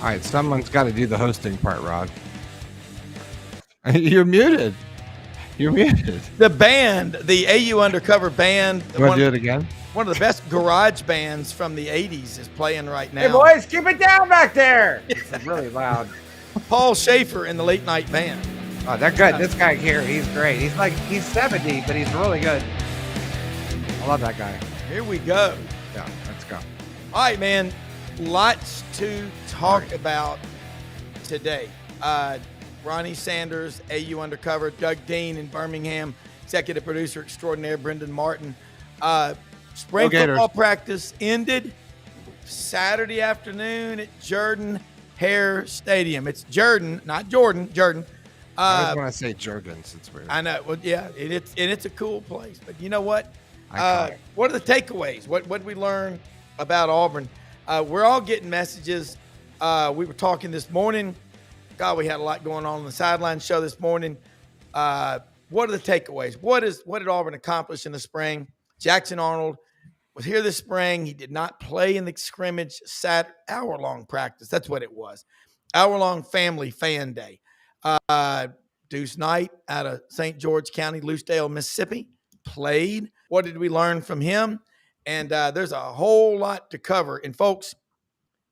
right, someone's got to do the hosting part, Rod. You're muted. You're muted. The band, the AU Undercover Band. You want to do it again? One of the best garage bands from the 80s is playing right now. Hey, boys, keep it down back there. It's really loud. Paul Schaefer in the Late Night Band. Oh, they're good. This guy here, he's great. He's 70, but he's really good. I love that guy. Here we go. Yeah, let's go. All right, man. Lots to talk about today. Ronnie Sanders, AU Undercover, Doug Dean in Birmingham, executive producer extraordinaire Brendan Martin. Spring football practice ended Saturday afternoon at Jaydn Hare Stadium. It's Jaydn, not Jordan, Jaydn. I just want to say Jaydn. It's weird. I know. Well, yeah, it's a cool place. But you know what? What are the takeaways? What did we learn about Auburn? We're all getting messages. We were talking this morning. God, we had a lot going on the sideline show this morning. What are the takeaways? What did Auburn accomplish in the spring? Jackson Arnold was here this spring. He did not play in the scrimmage, hour-long practice. That's what it was. Hour-long family fan day. Deuce Knight out of St. George County, Lucedale, Mississippi, played. What did we learn from him? And there's a whole lot to cover. And, folks,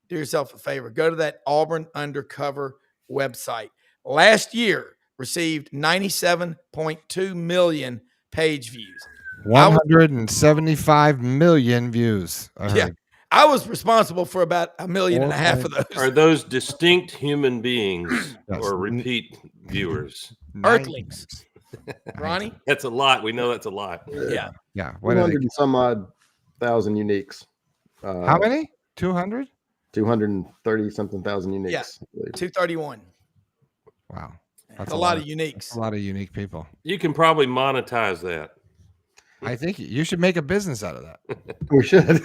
do yourself a favor. Go to that Auburn Undercover website. Last year received 97.2 million page views. 175 million views. Yeah. I was responsible for about 1.5 million of those. Are those distinct human beings or repeat viewers? Earthlings. Ronnie? That's a lot. We know that's a lot. Yeah. Yeah. 100 and some odd thousand uniques. How many? 200? 230 something thousand uniques. Yeah. 231. Wow. That's a lot of uniques. A lot of unique people. You can probably monetize that. I think you should make a business out of that. We should.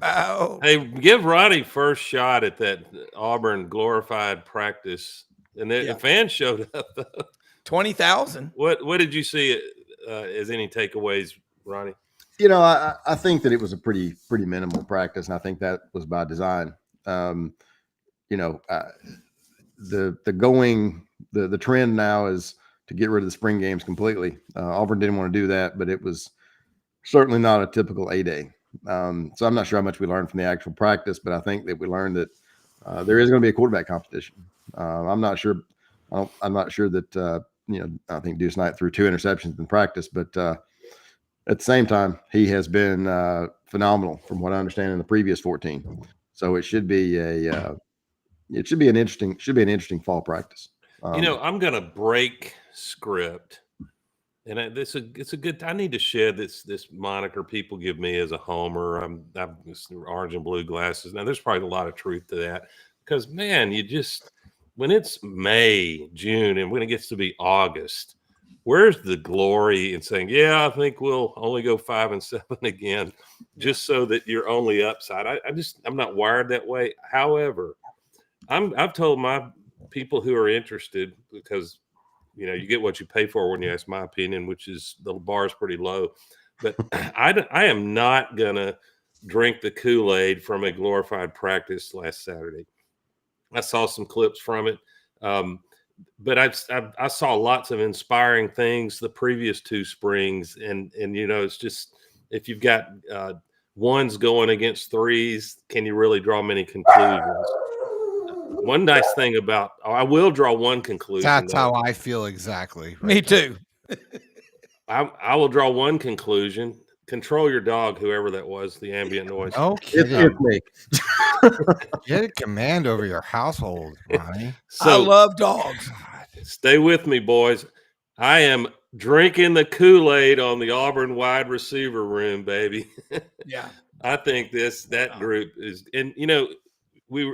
Wow. Hey, give Ronnie first shot at that Auburn glorified practice. And the fans showed up. 20,000. What did you see as any takeaways, Ronnie? You know, I think that it was a pretty minimal practice, and I think that was by design. The trend now is to get rid of the spring games completely. Auburn didn't want to do that, but it was certainly not a typical A-Day. So I'm not sure how much we learned from the actual practice, but I think that we learned that there is going to be a quarterback competition. I'm not sure that I think Deuce Knight threw 2 interceptions in practice, but at the same time, he has been phenomenal from what I understand in the previous 14. So it should be an interesting fall practice. I'm going to break script, and it's a good. I need to shed this moniker people give me as a homer. I've orange and blue glasses. Now there's probably a lot of truth to that because man, when it's May, June, and when it gets to be August, where's the glory in saying, yeah, I think we'll only go 5-7 again, just so that you're only upside? I'm not wired that way. However, I've told my people who are interested, because you get what you pay for when you ask my opinion, which is the bar is pretty low. But I am not gonna drink the Kool-Aid from a glorified practice last Saturday. I saw some clips from it, but I saw lots of inspiring things the previous 2 springs, and it's just if you've got ones going against 3s, can you really draw many conclusions? One nice thing about I will draw one conclusion. That's how I feel exactly. Me too. I will draw one conclusion. Control your dog, whoever that was, the ambient noise. No kidding. It's me. Get a command over your household, Ronnie. I love dogs. Stay with me, boys. I am drinking the Kool-Aid on the Auburn wide receiver room, baby. Yeah. I think that group is, and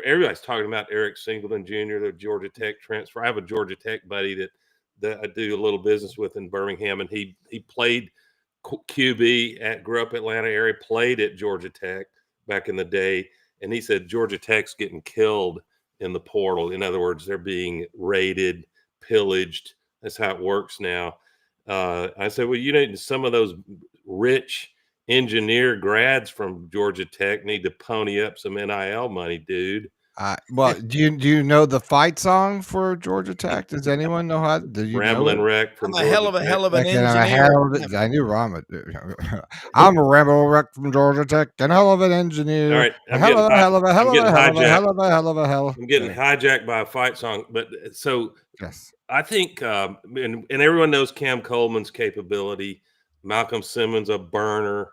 everybody's talking about Eric Singleton Jr., the Georgia Tech transfer. I have a Georgia Tech buddy that I do a little business with in Birmingham, and he played QB grew up Atlanta area, played at Georgia Tech back in the day, and he said Georgia Tech's getting killed in the portal. In other words, they're being raided, pillaged. That's how it works now. I said, well, some of those rich engineer grads from Georgia Tech need to pony up some NIL money, dude. Well, do you know the fight song for Georgia Tech? Does anyone know how? Do you know Rambling it? wreck from I'm a hell Georgia of Tech. an I'm a engineer. hell of a- I knew Rama. I'm a ramble wreck from Georgia Tech, and hell of an engineer. All right, A hell of a hell of a hell of a hell of a hell of a hell of a hell. I'm getting hijacked by a fight song, but so Yes. I think, and everyone knows Cam Coleman's capability. Malcolm Simmons, a burner.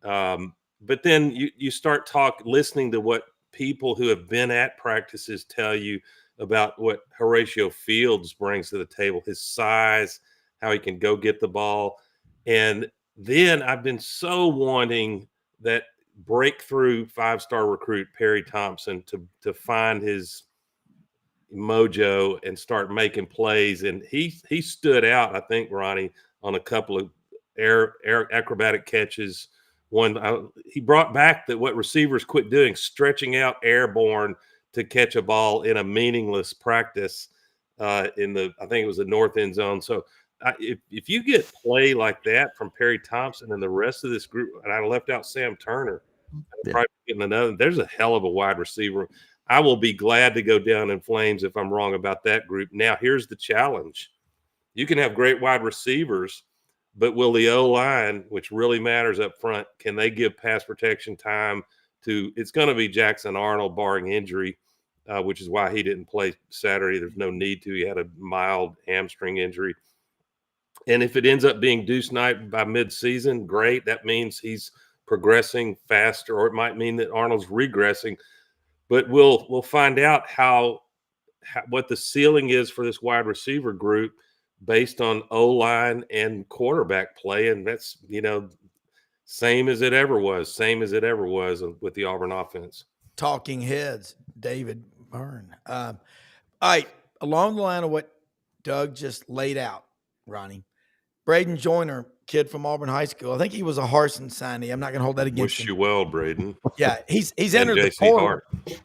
But then you start listening to what people who have been at practices tell you about what Horatio Fields brings to the table, his size, how he can go get the ball. And then I've been so wanting that breakthrough 5-star recruit, Perry Thompson, to find his mojo and start making plays. And he stood out, I think, Ronnie, on a couple of air acrobatic catches. He brought back what receivers quit doing, stretching out airborne to catch a ball in a meaningless practice I think it was the north end zone. So if you get play like that from Perry Thompson and the rest of this group, and I left out Sam Turner, probably getting another, there's a hell of a wide receiver. I will be glad to go down in flames if I'm wrong about that group. Now, here's the challenge. You can have great wide receivers, but will the O-line, which really matters up front, can they give pass protection time to – it's going to be Jackson Arnold barring injury, which is why he didn't play Saturday. There's no need to. He had a mild hamstring injury. And if it ends up being Deuce Knight by midseason, great. That means he's progressing faster, or it might mean that Arnold's regressing. But we'll find out what the ceiling is for this wide receiver group based on O-line and quarterback play. And that's, same as it ever was with the Auburn offense. Talking heads, David Byrne. All right, along the line of what Doug just laid out, Ronnie, Braden Joyner, kid from Auburn High School. I think he was a Harsin signee. I'm not going to hold that against him. Wish you well, Braden. Yeah, he's entered the portal.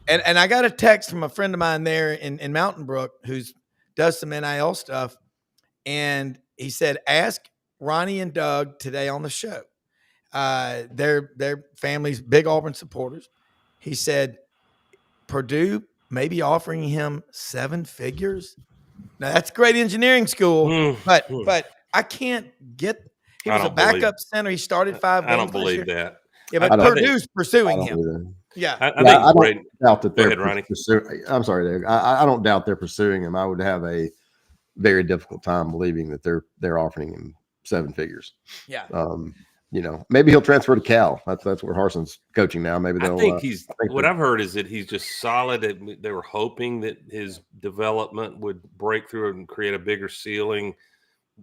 And I got a text from a friend of mine there in Mountain Brook who does some NIL stuff. And he said, ask Ronnie and Doug today on the show. Their family's big Auburn supporters. He said, Purdue may be offering him 7 figures. Now, that's a great engineering school, but I can't get – he was a backup center. He started 5 games. I don't believe that. Yeah, but Purdue's pursuing him. Yeah. I don't doubt that they're pursuing. I'm sorry, Dave. I don't doubt they're pursuing him. I would have a very difficult time believing that they're offering him 7 figures. Yeah. Maybe he'll transfer to Cal. That's where Harsin's coaching now. Maybe they'll. I think what I've heard is that he's just solid. They were hoping that his development would break through and create a bigger ceiling.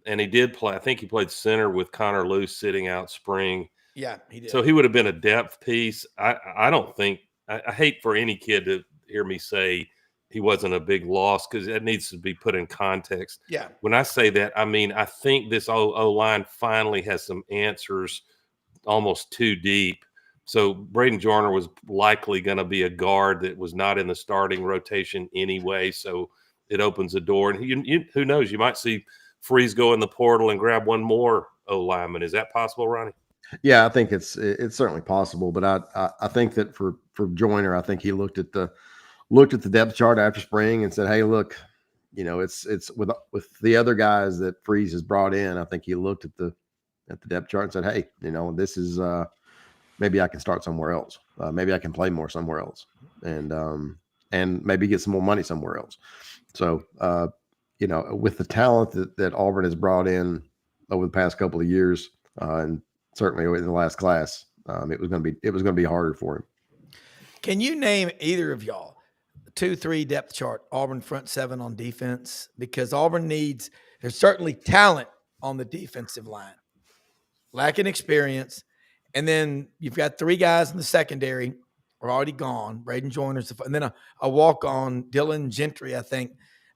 And he did play. I think he played center with Connor Luce sitting out spring. Yeah, he did. So he would have been a depth piece. I don't think – I hate for any kid to hear me say he wasn't a big loss because that needs to be put in context. Yeah. When I say that, I mean I think this O-line finally has some answers almost too deep. So Braden Joyner was likely going to be a guard that was not in the starting rotation anyway, so it opens the door. And who knows? You might see Freeze go in the portal and grab one more O-lineman. Is that possible, Ronnie? Yeah, I think it's certainly possible, but I think that for Joyner, I think he looked at the depth chart after spring and said, "Hey, look, it's with the other guys that Freeze has brought in." I think he looked at the depth chart and said, "Hey, this is maybe I can start somewhere else. Maybe I can play more somewhere else, and maybe get some more money somewhere else." So, with the talent that Auburn has brought in over the past couple of years, and certainly in the last class, it was going to be harder for him. Can you name either of y'all 2-3 depth chart Auburn front 7 on defense? Because Auburn there's certainly talent on the defensive line, lacking experience, and then you've got 3 guys in the secondary are already gone. Braden Joyner's, and then a walk on Dylan Gentry. I think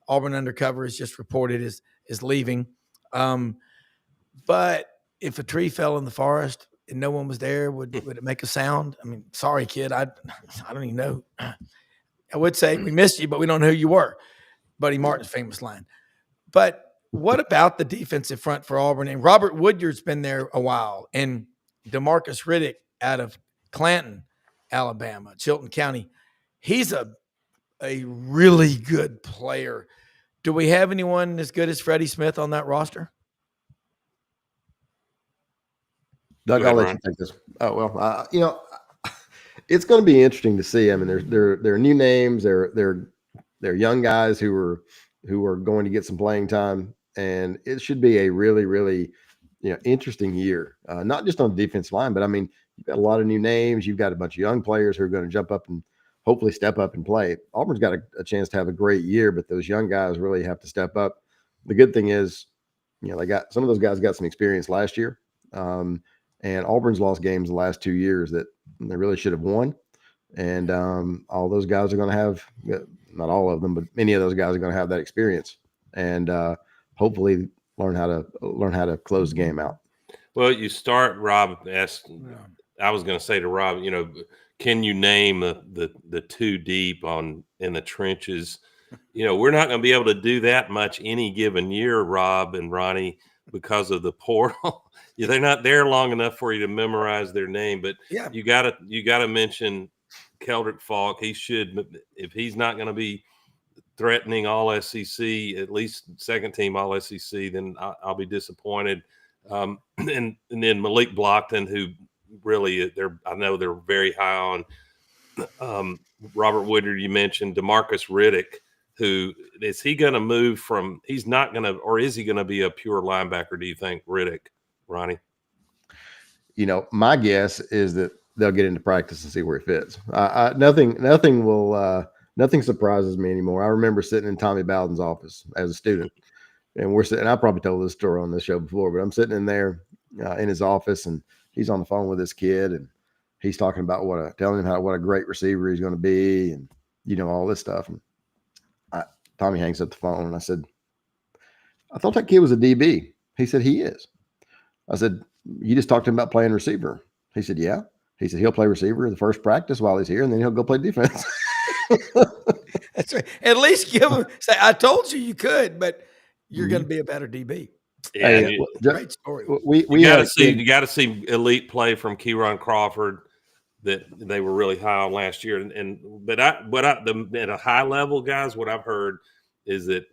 Auburn undercover is just reported is leaving. But if a tree fell in the forest and no one was there, would it make a sound? I mean, sorry, kid. I don't even know. I would say we missed you, but we don't know who you were. Buddy Martin's famous line. But what about the defensive front for Auburn? And Robert Woodyard's been there a while. And DeMarcus Riddick out of Clanton, Alabama, Chilton County. He's a really good player. Do we have anyone as good as Freddie Smith on that roster? Doug, I'll let you take this. Oh, well, it's going to be interesting to see. I mean, there are new names. They're young guys who are going to get some playing time, and it should be a really, really, interesting year. Not just on the defensive line, but I mean, you've got a lot of new names. You've got a bunch of young players who are going to jump up and hopefully step up and play. Auburn's got a chance to have a great year, but those young guys really have to step up. The good thing is, they got some of those guys got some experience last year. And Auburn's lost games the last 2 years that they really should have won. And all those guys are going to have, not all of them, but many of those guys are going to have that experience and hopefully learn how to close the game out. Well, you start, Rob asked, I was going to say to Rob, can you name the two deep in the trenches? We're not going to be able to do that much any given year, Rob and Ronnie, because of the portal. They're not there long enough for you to memorize their name, but you gotta mention Keldrick Falk. He should, if he's not going to be threatening all SEC, at least second team all SEC, then I'll be disappointed. And then Malik Blockton, who really I know they're very high on. Robert Woodard, you mentioned DeMarcus Riddick. Who is he going to move from? He's not going to, or is he going to be a pure linebacker? Do you think, Riddick, Ronnie? My guess is that they'll get into practice and see where he fits. Nothing surprises me anymore. I remember sitting in Tommy Bowden's office as a student, and we're sitting. I probably told this story on this show before, but I'm sitting in there in his office, and he's on the phone with this kid, and he's talking about telling him what a great receiver he's going to be, and all this stuff. And Tommy hangs up the phone, and I said, I thought that kid was a DB. He said, he is. I said, you just talked to him about playing receiver. He said, yeah. He said, he'll play receiver the first practice while he's here, and then he'll go play defense. That's right. At least give him, say, I told you could, but you're going to be a better DB. Yeah, great story. We got to see elite play from Kieron Crawford that they were really high on last year. But at a high level, guys, what I've heard is that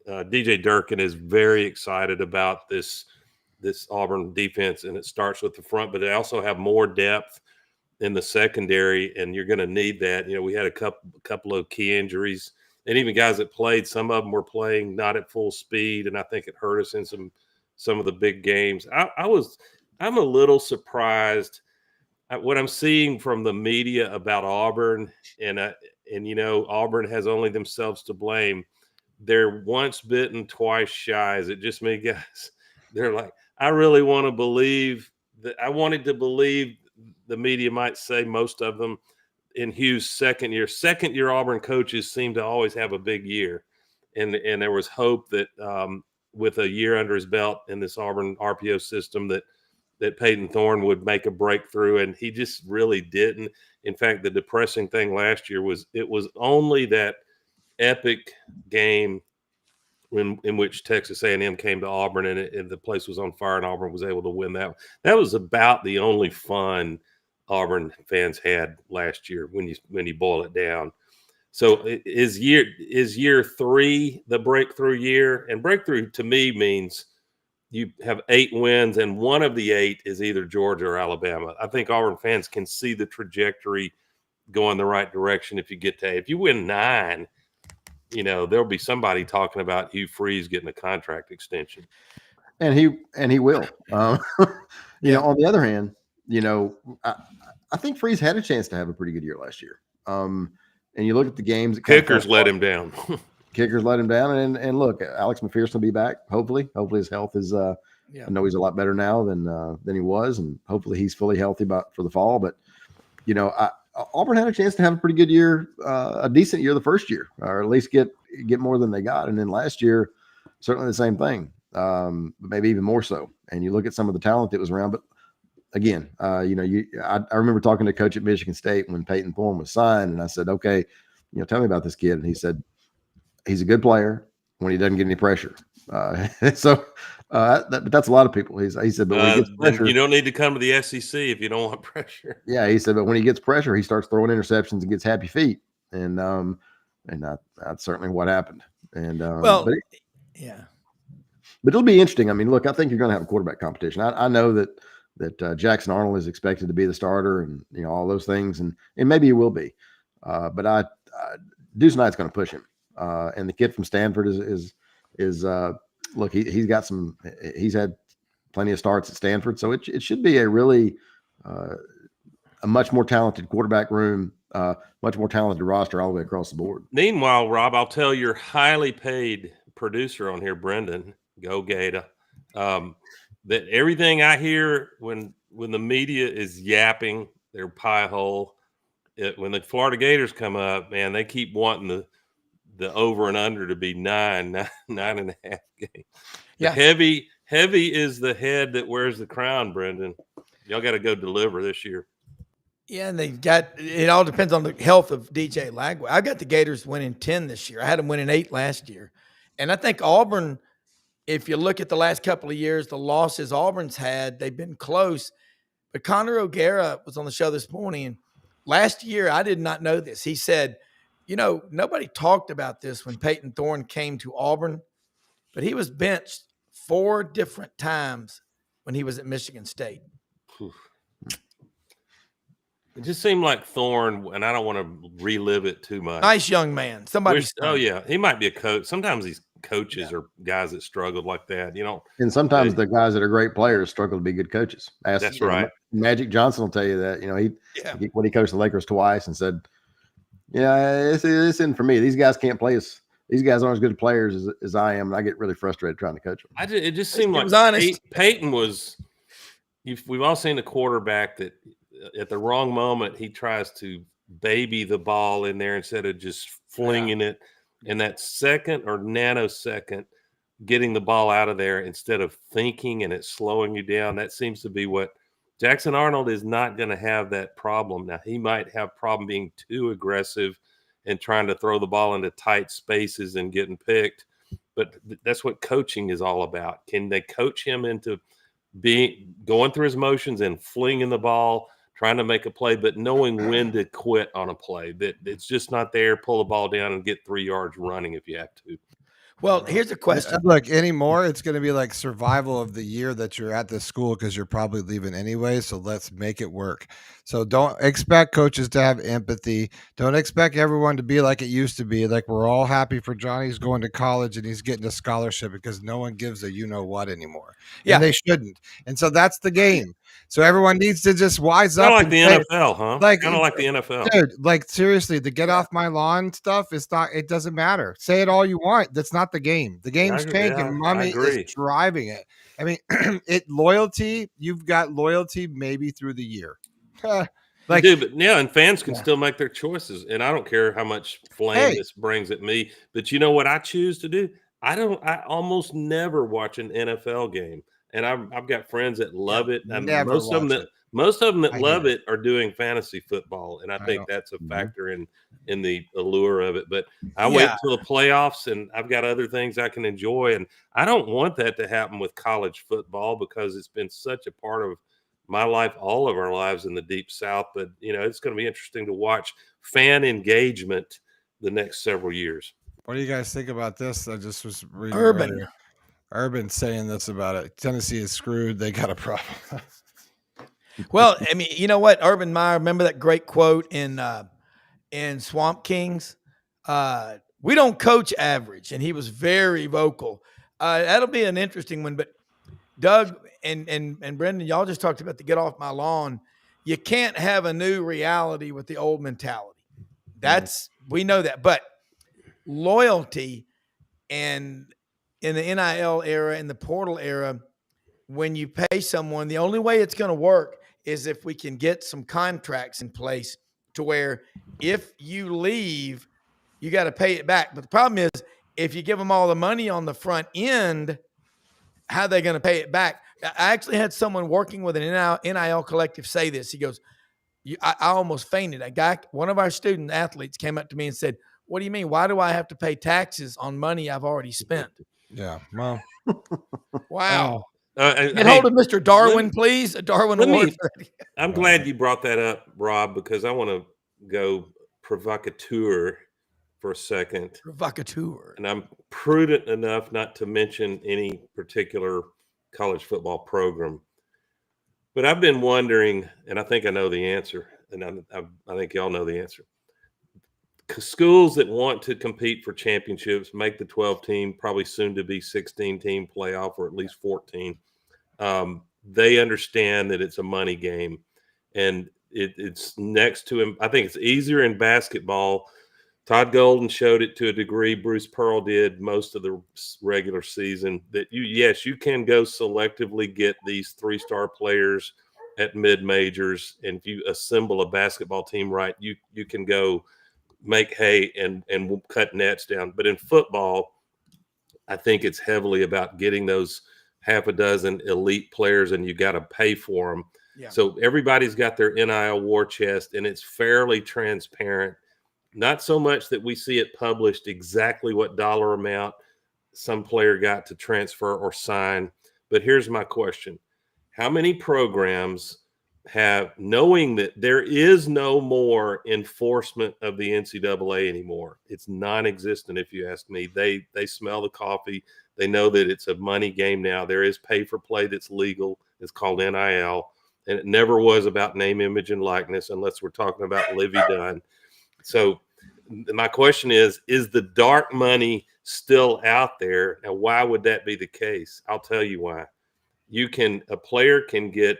DJ Durkin is very excited about this Auburn defense, and it starts with the front, but they also have more depth in the secondary, and you're going to need that. We had a couple of key injuries, and even guys that played, some of them were playing not at full speed, and I think it hurt us in some of the big games. I'm a little surprised at what I'm seeing from the media about Auburn, and Auburn has only themselves to blame. They're once bitten, twice shy. Is it just me, guys? They're like, I really want to believe that. I wanted to believe the media might say, most of them, in Hugh's second year Auburn coaches seem to always have a big year, and there was hope that with a year under his belt in this Auburn RPO system that Peyton Thorne would make a breakthrough, and he just really didn't. In fact, the depressing thing last year was it was only that epic game in which Texas A&M came to Auburn, and the place was on fire, and Auburn was able to win that. That was about the only fun Auburn fans had last year when you boil it down. So is year 3 the breakthrough year? And breakthrough to me means you have 8 wins, and one of the 8 is either Georgia or Alabama. I think Auburn fans can see the trajectory going the right direction if you get to 8. If you win 9, there'll be somebody talking about Hugh Freeze getting a contract extension. And he will. On the other hand, I think Freeze had a chance to have a pretty good year last year. And you look at the games. Kickers let him down. Kickers let him down. And look, Alex McPherson will be back. Hopefully his health is, I know he's a lot better now than he was. And hopefully he's fully healthy for the fall. But, Auburn had a chance to have a pretty good year, a decent year the first year, or at least get more than they got. And then last year, certainly the same thing, but maybe even more so. And you look at some of the talent that was around. But again, I remember talking to a coach at Michigan State when Peyton Thorne was signed, and I said, okay, tell me about this kid. And he said, he's a good player when he doesn't get any pressure. But that's a lot of people. He said, but when he gets Then pressure, you don't need to come to the SEC if you don't want pressure. yeah, he said, but when he gets pressure, he starts throwing interceptions and gets happy feet, and that's certainly what happened. And yeah. But it'll be interesting. I mean, look, I think you're going to have a quarterback competition. I know that Jackson Arnold is expected to be the starter, and all those things, and maybe he will be. But Deuce Knight's going to push him, and the kid from Stanford is look, he's had plenty of starts at Stanford, so it should be a really a much more talented quarterback room, much more talented roster all the way across the board. Meanwhile, Rob, I'll tell your highly paid producer on here, Brendan, go Gator, that everything I hear when the media is yapping their pie hole, when the Florida Gators come up, man, they keep wanting the over and under to be 9.5 games. Yeah. Heavy is the head that wears the crown, Brendan. Y'all got to go deliver this year. Yeah, and it all depends on the health of DJ Lagway. I got the Gators winning 10 this year. I had them winning 8 last year. And I think Auburn, if you look at the last couple of years, the losses Auburn's had, they've been close. But Connor O'Gara was on the show this morning, and last year, I did not know this. He said, nobody talked about this when Peyton Thorne came to Auburn, but he was benched 4 different times when he was at Michigan State. It just seemed like Thorne, and I don't want to relive it too much. Nice young man. Yeah, he might be a coach. Sometimes these coaches are guys that struggled like that, And sometimes the guys that are great players struggle to be good coaches. That's right. Magic Johnson will tell you that. He coached the Lakers twice and said, this isn't for me. These guys can't play these guys aren't as good players as I am, and I get really frustrated trying to coach them. It just seemed like Peyton was. We've all seen a quarterback that at the wrong moment he tries to baby the ball in there instead of just flinging it. And that second or nanosecond getting the ball out of there instead of thinking and it slowing you down, that seems to be what Jackson Arnold is not going to have that problem. Now, he might have problem being too aggressive and trying to throw the ball into tight spaces and getting picked. But that's what coaching is all about. Can they coach him into going through his motions and flinging the ball, trying to make a play, but knowing when to quit on a play, that it's just not there, pull the ball down and get 3 yards running if you have to. Well, here's a question. Look, anymore, it's going to be like survival of the year that you're at the school because you're probably leaving anyway. So let's make it work. So don't expect coaches to have empathy. Don't expect everyone to be like it used to be. Like we're all happy for Johnny's going to college and he's getting a scholarship because no one gives a what anymore. Yeah, and they shouldn't. And so that's the game. So everyone needs to just wise up. Kind of like the NFL, huh? Kind of like the NFL. Dude, like seriously, the get off my lawn stuff is not, it doesn't matter. Say it all you want. That's not the game. The game's tanking. And mommy is driving it. I mean, loyalty, you've got loyalty maybe through the year. And fans can still make their choices. And I don't care how much flame this brings at me. But you know what I choose to do? I almost never watch an NFL game. And I've got friends that love it. And most of them that love it are doing fantasy football. And I think that's a factor in the allure of it. But I wait till the playoffs and I've got other things I can enjoy. And I don't want that to happen with college football because it's been such a part of my life, all of our lives in the Deep South. But, it's going to be interesting to watch fan engagement the next several years. What do you guys think about this? I just was reading Urban saying this about it. Tennessee is screwed. They got a problem. Well, I mean, you know what? Urban Meyer, remember that great quote in Swamp Kings? We don't coach average. And he was very vocal. That'll be an interesting one. But Doug and Brendan, y'all just talked about the get off my lawn. You can't have a new reality with the old mentality. We know that. But loyalty and in the NIL era, in the portal era, when you pay someone, the only way it's going to work is if we can get some contracts in place to where if you leave, you got to pay it back. But the problem is if you give them all the money on the front end, how are they going to pay it back? I actually had someone working with an NIL collective say this. He goes, I almost fainted. One of our student athletes came up to me and said, what do you mean? Why do I have to pay taxes on money I've already spent? Yeah. Well, Wow. Get Get hold of Mr. Darwin, please. A Darwin let me- Award. I'm glad you brought that up, Rob, because I want to go provocateur for a second. Provocateur. And I'm prudent enough not to mention any particular college football program. But I've been wondering, and I think I know the answer, and I think y'all know the answer. Schools that want to compete for championships, make the 12 team, probably soon to be 16 team playoff, or at least 14. They understand that it's a money game, and it's next to him. I think it's easier in basketball. Todd Golden showed it to a degree. Bruce Pearl did most of the regular season. That you can go selectively get these 3-star players at mid majors, and if you assemble a basketball team right, you can go make hay and cut nets down. But in football, I think it's heavily about getting those half a dozen elite players, and you got to pay for them. Yeah. So everybody's got their NIL war chest, and it's fairly transparent. Not so much that we see it published exactly what dollar amount some player got to transfer or sign. But here's my question. How many programs have, knowing that there is no more enforcement of the NCAA anymore? It's non-existent, if you ask me. They smell the coffee. They know that it's a money game now. There is pay for play that's legal. It's called NIL. And it never was about name, image, and likeness, unless we're talking about Livy Dunn. So my question is the dark money still out there? And why would that be the case? I'll tell you why. A player can get,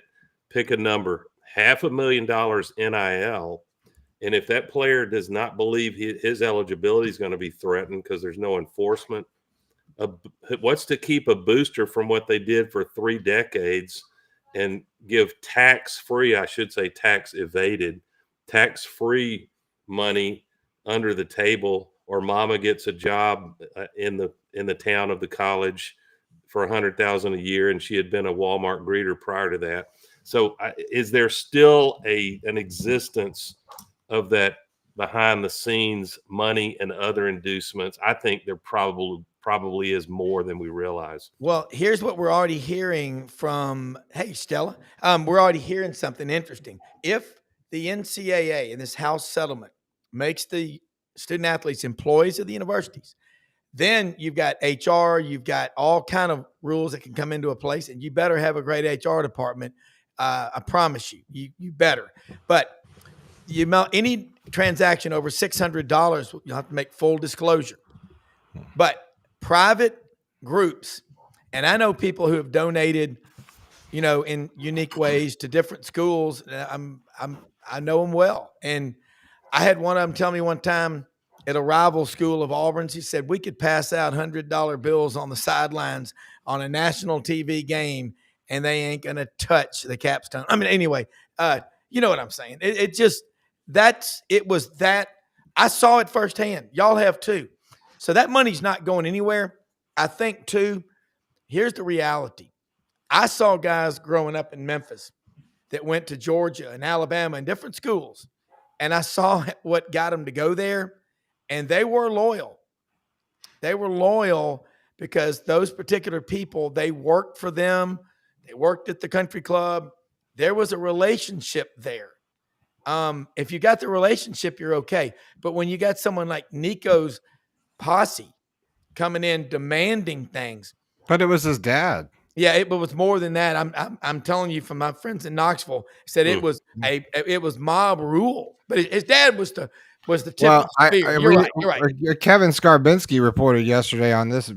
pick a number, $500,000 NIL. And if that player does not believe his eligibility is going to be threatened because there's no enforcement, what's to keep a booster from what they did for 3 decades and give tax-free, I should say tax-evaded, tax-free money under the table, or mama gets a job in the town of the college for $100,000 a year, and she had been a Walmart greeter prior to that. So is there still an existence of that behind the scenes money and other inducements? I think there probably is more than we realize. Well, here's what we're already hearing from, hey, Stella, we're already hearing something interesting. If the NCAA in this House settlement makes the student athletes employees of the universities, then you've got HR, you've got all kind of rules that can come into a place, and you better have a great HR department. I promise you better. But any transaction over $600, you'll have to make full disclosure. But private groups, and I know people who have donated, in unique ways to different schools. I know them well, and I had one of them tell me one time at a rival school of Auburn's, he said, we could pass out $100 bills on the sidelines on a national TV game, and they ain't going to touch the capstone. I mean, anyway, you know what I'm saying? It was that. I saw it firsthand. Y'all have too. So that money's not going anywhere. I think too, here's the reality. I saw guys growing up in Memphis that went to Georgia and Alabama and different schools, and I saw what got them to go there, and they were loyal. They were loyal because those particular people, they worked for them. They worked at the country club. There was a relationship there. If you got the relationship, you're okay. But when you got someone like Nico's posse coming in demanding things. But it was his dad. Yeah, it was more than that. I'm telling you from my friends in Knoxville said it was mob rule. But his dad was the tip of the spear. You're right. Kevin Skarbinski reported yesterday on this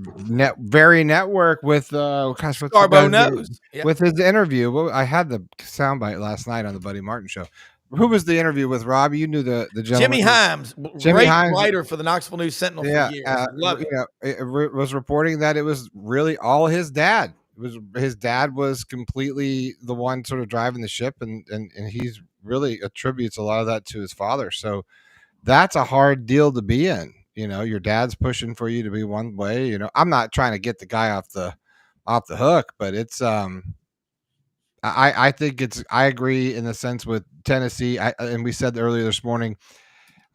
very network with Scarbo knows. With his interview. I had the soundbite last night on the Buddy Martin show. Who was the interview with, Rob? You knew the gentleman. Jimmy Himes, great writer for the Knoxville News Sentinel for years. Love it. It was reporting that it was really all his dad. His dad was completely the one sort of driving the ship, and he's really attributes a lot of that to his father. So that's a hard deal to be in. Your dad's pushing for you to be one way. I'm not trying to get the guy off the hook, but it's I think I agree in the sense with Tennessee. And we said earlier this morning,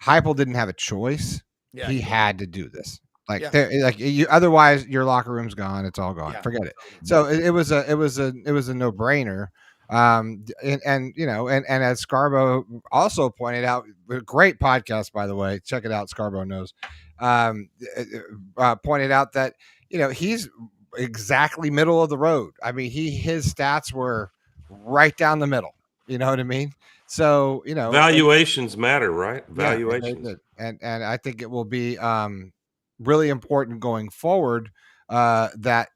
Heupel didn't have a choice. Yeah, he had to do this. Like, Yeah. like you, otherwise your locker room's gone. It's all gone. Yeah. Forget it. So it was a no brainer. And you know, and as Scarborough also pointed out, a great podcast, by the way, check it out. Scarborough knows. Pointed out that, you know, he's exactly middle of the road. I mean, his stats were right down the middle. You know what I mean? So, you know, valuations matter, right? yeah, Valuations. and I think it will be really important going forward. That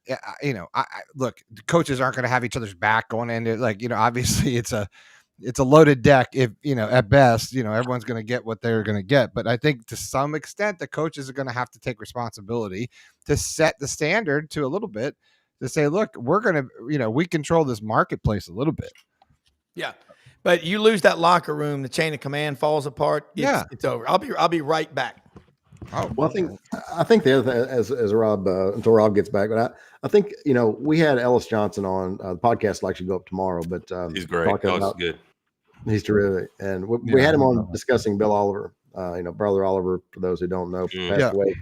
you know, I look, coaches aren't going to have each other's back going into, like, you know, obviously it's a loaded deck. If, you know, at best, you know, everyone's going to get what they're going to get. But I think to some extent, the coaches are going to have to take responsibility to set the standard to a little bit, to say, look, we're going to, you know, we control this marketplace a little bit. Yeah. But you lose that locker room, the chain of command falls apart. It's over. I'll be right back. Oh, well, I think the other thing, as Rob, until Rob gets back, but I think, you know, we had Ellis Johnson on the podcast will actually go up tomorrow, but He's great. He's good. He's terrific. And we had him on discussing Bill Oliver, you know, Brother Oliver, for those who don't know, passed away.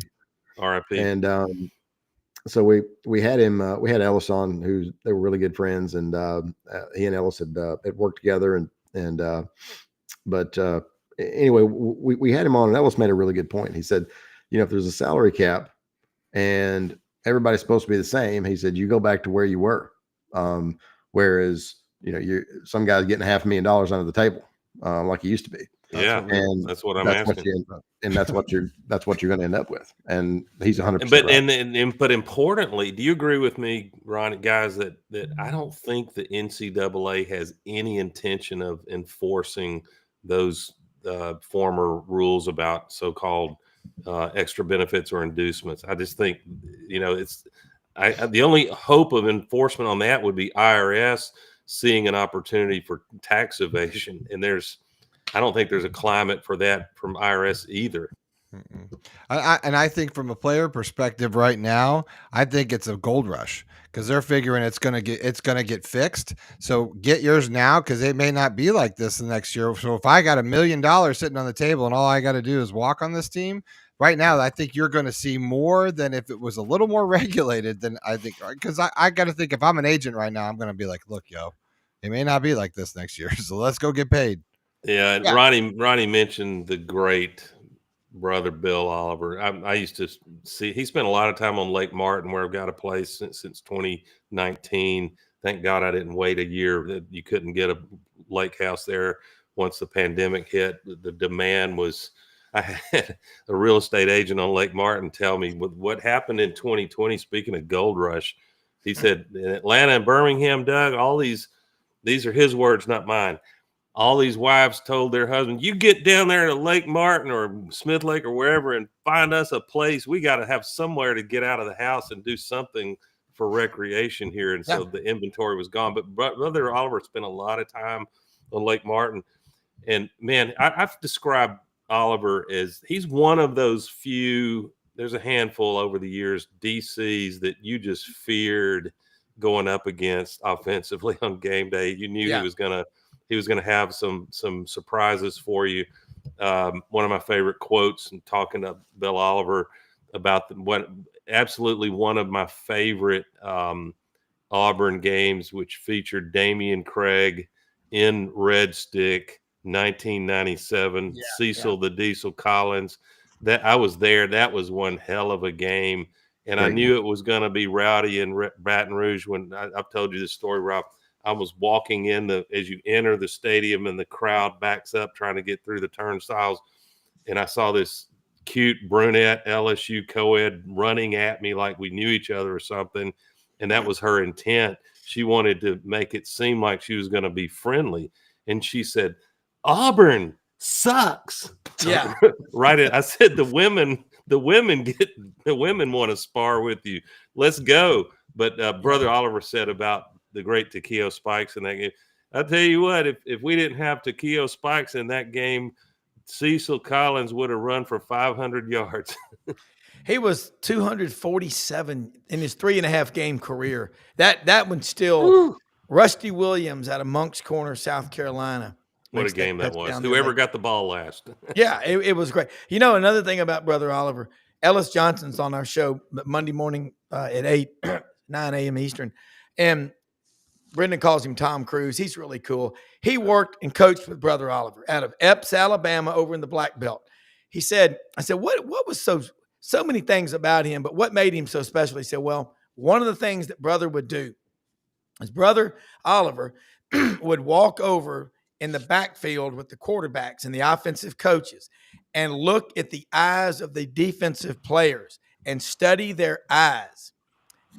R.I.P. And so we had him, we had Ellis on, they were really good friends, and he and Ellis had worked together, but anyway, we had him on, and Ellis made a really good point. He said, you know, if there's a salary cap and everybody's supposed to be the same, he said, you go back to where you were. Whereas, you know, some guys getting $500,000 under the table, like he used to be. And that's what I'm asking. That's what you're going to end up with. And he's 100%. But but importantly, do you agree with me, Ronnie, guys, that I don't think the NCAA has any intention of enforcing those former rules about so-called extra benefits or inducements. I just think, you know, the only hope of enforcement on that would be IRS seeing an opportunity for tax evasion, and I don't think there's a climate for that from IRS either. I think from a player perspective right now, I think it's a gold rush, because they're figuring it's gonna get fixed. So get yours now, because it may not be like this the next year. So if I got $1 million sitting on the table and all I got to do is walk on this team right now, I think you're going to see more than if it was a little more regulated. Than I think, because I got to think, if I'm an agent right now, I'm going to be like, look, yo, it may not be like this next year, so let's go get paid. Yeah, and Ronnie mentioned the great brother Bill Oliver. I used to see, he spent a lot of time on Lake Martin, where I've got a place since 2019. Thank God I didn't wait a year. That you couldn't get a lake house there once the pandemic hit. The demand was, I had a real estate agent on Lake Martin tell me what happened in 2020. Speaking of gold rush, he said in Atlanta and Birmingham, Doug, all these are his words, not mine. All these wives told their husband, you get down there to Lake Martin or Smith Lake or wherever and find us a place. We got to have somewhere to get out of the house and do something for recreation here. And so the inventory was gone. But Brother Oliver spent a lot of time on Lake Martin. And, man, I've described Oliver as he's one of those few, there's a handful over the years, DCs that you just feared going up against offensively on game day. You knew he was going to have some surprises for you. One of my favorite quotes, and talking to Bill Oliver about absolutely one of my favorite Auburn games, which featured Damian Craig in Red Stick, 1997, Cecil the Diesel Collins. That I was there. That was one hell of a game. And I knew it was going to be rowdy in Baton Rouge. When I've told you this story, Rob, I was walking in as you enter the stadium and the crowd backs up trying to get through the turnstiles. And I saw this cute brunette LSU co-ed running at me like we knew each other or something. And that was her intent. She wanted to make it seem like she was going to be friendly. And she said, Auburn sucks. Yeah. Right. I said, the women want to spar with you. Let's go. But Brother Oliver said about the great Takeo Spikes in that game. I'll tell you what, if we didn't have Takeo Spikes in that game, Cecil Collins would have run for 500 yards. He was 247 in his 3.5 game career. That one still, Rusty Williams out of Moncks Corner, South Carolina. What a game that was. Whoever got the ball last. Yeah, it was great. You know, another thing about Brother Oliver, Ellis Johnson's on our show Monday morning at 9 a.m. Eastern. And Brendan calls him Tom Cruise. He's really cool. He worked and coached with Brother Oliver out of Epps, Alabama, over in the Black Belt. He said, I said, what was so many things about him, but what made him so special? He said, well, one of the things that Brother would do is Brother Oliver would walk over in the backfield with the quarterbacks and the offensive coaches and look at the eyes of the defensive players and study their eyes.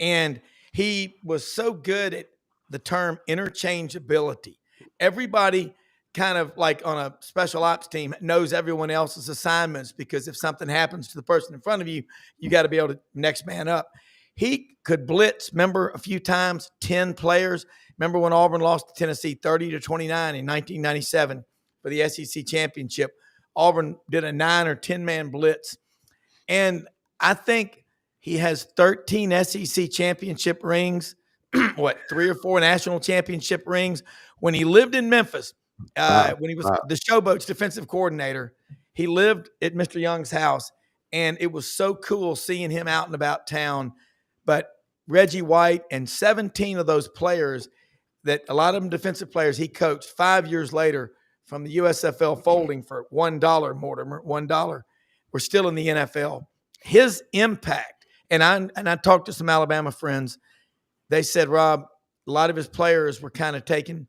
And he was so good at the term interchangeability. Everybody kind of like on a special ops team knows everyone else's assignments, because if something happens to the person in front of you, you got to be able to next man up. He could blitz, remember, a few times, 10 players. Remember when Auburn lost to Tennessee 30-29 in 1997 for the SEC championship? Auburn did a 9 or 10 man blitz. And I think he has 13 SEC championship rings, 3 or 4 national championship rings. When he lived in Memphis, when he was the Showboats defensive coordinator, he lived at Mr. Young's house, and it was so cool seeing him out and about town. But Reggie White and 17 of those players, that a lot of them defensive players he coached 5 years later from the USFL folding for $1, Mortimer, $1, were still in the NFL. His impact, and I talked to some Alabama friends. They said, Rob, a lot of his players were kind of taking,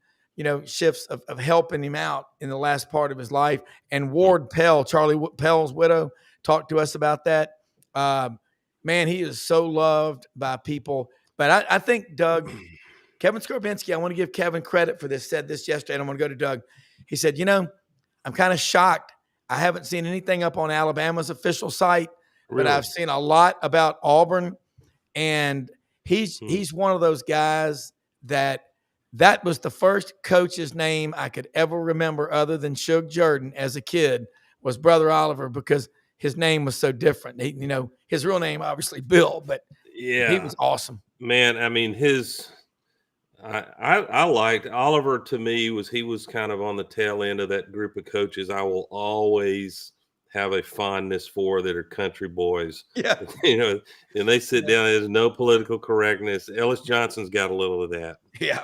shifts of helping him out in the last part of his life. And Ward Pell, Charlie Pell's widow, talked to us about that. Man, he is so loved by people. But I think, Doug, Kevin Skorupinski, I want to give Kevin credit for this, said this yesterday, and I'm going to go to Doug. He said, I'm kind of shocked. I haven't seen anything up on Alabama's official site, but I've seen a lot about Auburn. And he's one of those guys that was the first coach's name I could ever remember other than Shug Jaydn as a kid, was Brother Oliver, because his name was so different. His real name, obviously Bill, but he was awesome. Man, I mean, I liked Oliver. To me, he was kind of on the tail end of that group of coaches I will always have a fondness for, that are country boys. Yeah. And they sit down. There's no political correctness. Ellis Johnson's got a little of that. Yeah.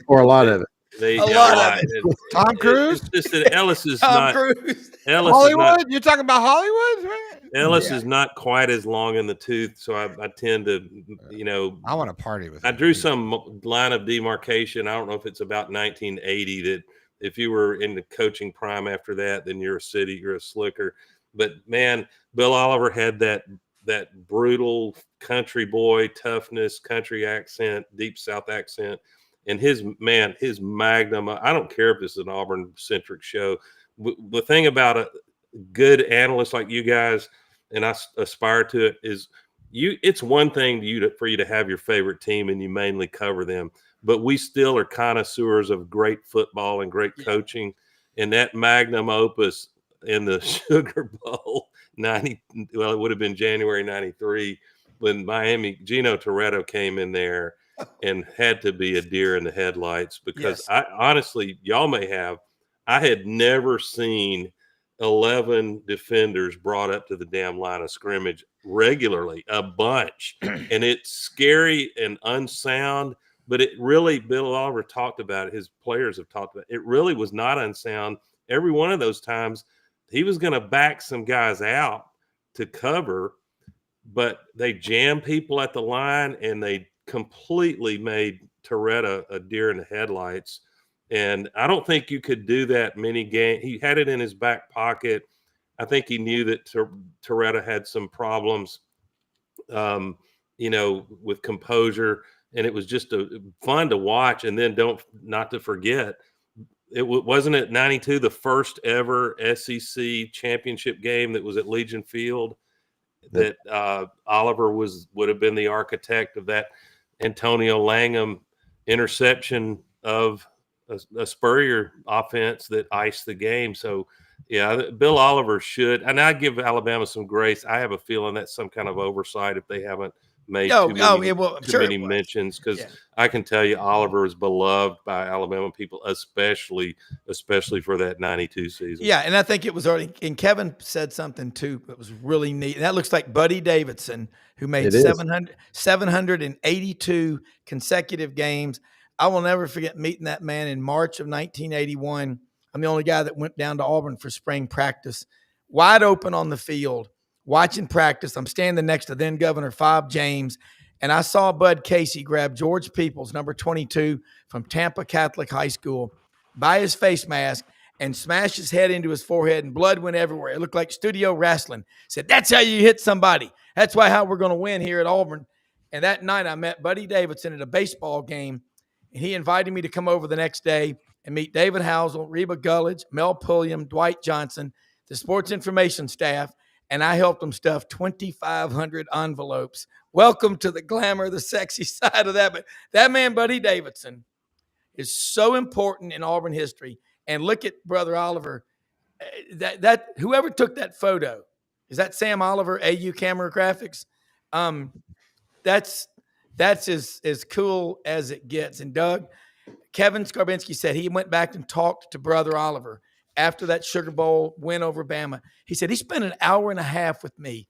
Or a lot of it. A lot of it. Tom Cruise? It's just that Ellis is Tom Cruise. Hollywood? You're talking about Hollywood? Ellis is not quite as long in the tooth, so I tend to, I want to party with him. I drew some line of demarcation. I don't know if it's about 1980, that if you were in the coaching prime after that, then you're a slicker. But man, Bill Oliver had that brutal country boy toughness, country accent, deep South accent. And his magnum, I don't care if it's an Auburn centric show. The thing about a good analyst like you guys, and I aspire to it, is it's one thing for you to have your favorite team and you mainly cover them, but we still are connoisseurs of great football and great coaching. And that magnum opus in the Sugar Bowl it would have been January 93, when Miami, Gino Toretto came in there and had to be a deer in the headlights, because I honestly, y'all may have, I had never seen 11 defenders brought up to the damn line of scrimmage regularly, a bunch. And it's scary and unsound, but it really, Bill Oliver talked about it, his players have talked about it, it really was not unsound. Every one of those times he was going to back some guys out to cover, but they jammed people at the line and they completely made Toretto a deer in the headlights. And I don't think you could do that many games. He had it in his back pocket. I think he knew that Toretto had some problems, with composure, and it was just fun to watch. And then not to forget, wasn't it 92, the first ever SEC championship game that was at Legion Field, that Oliver would have been the architect of that Antonio Langham interception of a Spurrier offense that iced the game. So, yeah, Bill Oliver should, and I give Alabama some grace. I have a feeling that's some kind of oversight if they haven't made I'm too sure many it was. mentions, because Yeah. I can tell you Oliver is beloved by Alabama people, especially for that 92 season. Yeah, and I think it was already. And Kevin said something too that was really neat. And that looks like Buddy Davidson, who made It is. 782 consecutive games. I will never forget meeting that man in March of 1981. I'm the only guy that went down to Auburn for spring practice, wide open on the field, watching practice. I'm standing next to then Governor Fob James, and I saw Bud Casey grab George Peoples, number 22 from Tampa Catholic High School, by his face mask and smashed his head into his forehead, and blood went everywhere. It looked like studio wrestling. Said, "That's how you hit somebody. That's how we're going to win here at Auburn." And that night I met Buddy Davidson at a baseball game, and he invited me to come over the next day and meet David Housel, Reba Gullidge, Mel Pulliam, Dwight Johnson, the sports information staff, and I helped them stuff 2,500 envelopes. Welcome to the glamour, the sexy side of that. But that man, Buddy Davidson, is so important in Auburn history. And look at Brother Oliver. That whoever took that photo, is that Sam Oliver, AU Camera Graphics? That's as cool as it gets. And Doug, Kevin Skarbinski said he went back and talked to Brother Oliver after that Sugar Bowl win over Bama. He said he spent an hour and a half with me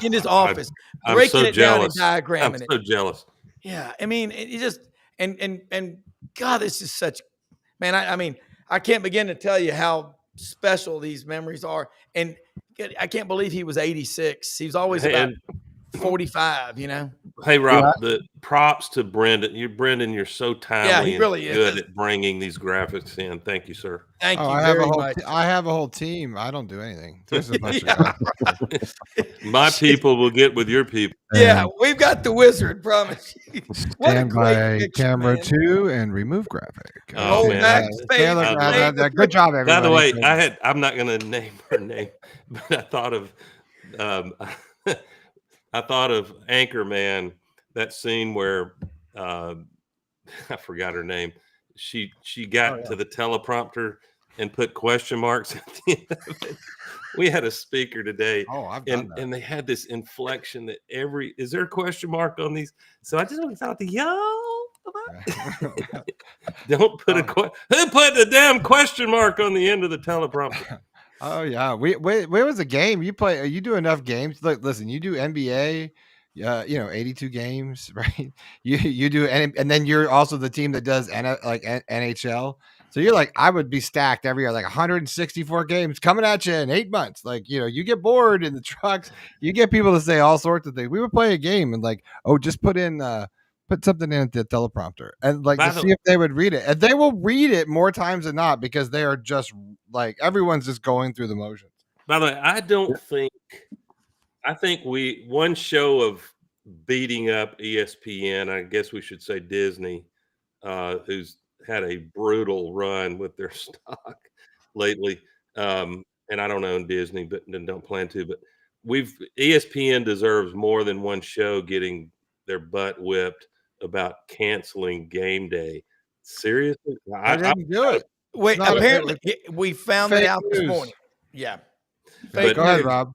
in his office, breaking it down and diagramming I'm so jealous. Yeah, I mean, it just and God, this is such, man. I mean, I can't begin to tell you how special these memories are, and I can't believe he was 86. He was always about 45. Hey, Rob, the props to Brendan. You're so timely. Yeah, he really good at bringing these graphics in. Thank you, sir. Thank you very much. I have a whole team. I don't do anything. There's a bunch of guys. My people will get with your people. Yeah, we've got the wizard, promise you. Stand by camera 2 and remove graphic. Oh, man. Good job, everybody. By the way, I'm not going to name her name, but I thought of Anchorman, that scene where I forgot her name. She got to the teleprompter and put question marks at the end of it. We had a speaker today, and they had this inflection that is there a question mark on these? So I just went out to don't put who put the damn question mark on the end of the teleprompter? Oh yeah, where was the game you play? You do enough games. Look, listen, you do NBA, 82 games, right? You do, and then you're also the team that does NHL. So you're like, I would be stacked every year, like 164 games coming at you in 8 months. Like, you get bored in the trucks. You get people to say all sorts of things. We would play a game and like, just put something in at the teleprompter and like to see if they would read it. And they will read it more times than not because they are just like, everyone's just going through the motions. By the way, I think one show of beating up ESPN, I guess we should say Disney, who's had a brutal run with their stock lately. And I don't own Disney, but don't plan to, but ESPN deserves more than one show getting their butt whipped about canceling game day. Seriously? I didn't do it. Wait, apparently we found it out this morning. Yeah. Go ahead, Rob.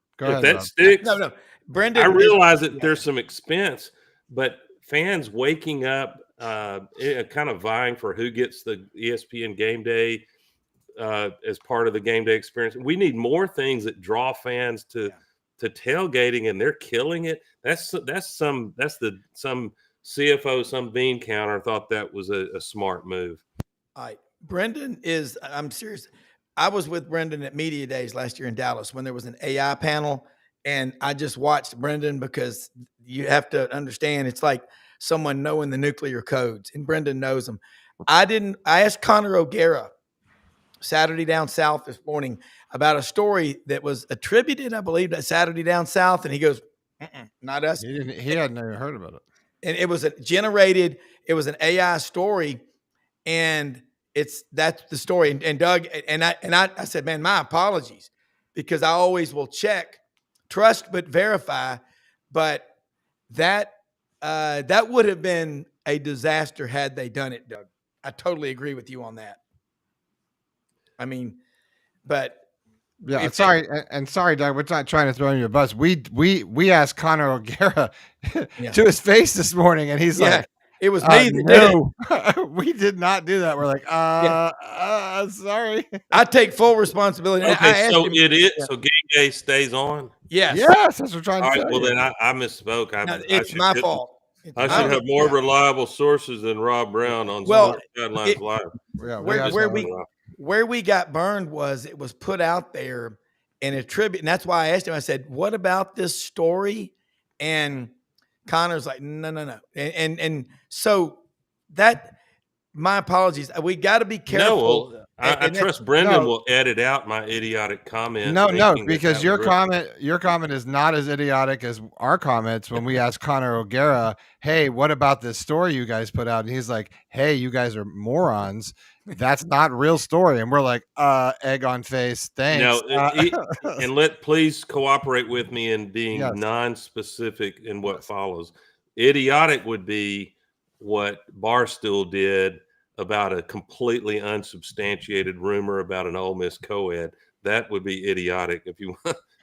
Sticks. No. Brendan, I realize that there's some expense, but fans waking up, kind of vying for who gets the ESPN game day as part of the game day experience. We need more things that draw fans to tailgating, and they're killing it. Some CFO, some bean counter thought that was a smart move. All right. Brendan I'm serious. I was with Brendan at Media Days last year in Dallas when there was an AI panel, and I just watched Brendan because you have to understand it's like someone knowing the nuclear codes, and Brendan knows them. I asked Connor O'Gara Saturday Down South this morning about a story that was attributed, I believe, to Saturday Down South, and he goes, not us. He hadn't even heard about it. And it was it was an AI story, and that's the story. And Doug and I said, man, my apologies, because I always will check, trust but verify. But that would have been a disaster had they done it, Doug. I totally agree with you on that. I mean, but Yeah, sorry, and sorry, Doug. We're not trying to throw you a bus. We asked Connor O'Gara to his face this morning, and he's like, it was me that did it. "No, we did not do that." We're like, sorry. I take full responsibility. Okay, so it is. So game day stays on. Yes. Yes, that's what we're trying All to right. say. Well, then I misspoke. It's my fault. I should have more reliable sources than Rob Brown on Sidelines Live. Yeah, where we got burned was it was put out there in a tribute, and that's why I asked him. I said, "What about this story?" And Connor's like, "No," and so that. My apologies. We got to be careful. No, I trust Brendan will edit out my idiotic comment. No, because your comment is not as idiotic as our comments when we asked Connor O'Gara, "Hey, what about this story you guys put out?" And he's like, "Hey, you guys are morons. That's not real story." And we're like, egg on face. Thanks. And please cooperate with me in being non-specific in what follows. Idiotic would be what Barstool did about a completely unsubstantiated rumor about an Ole Miss co-ed. That would be idiotic if you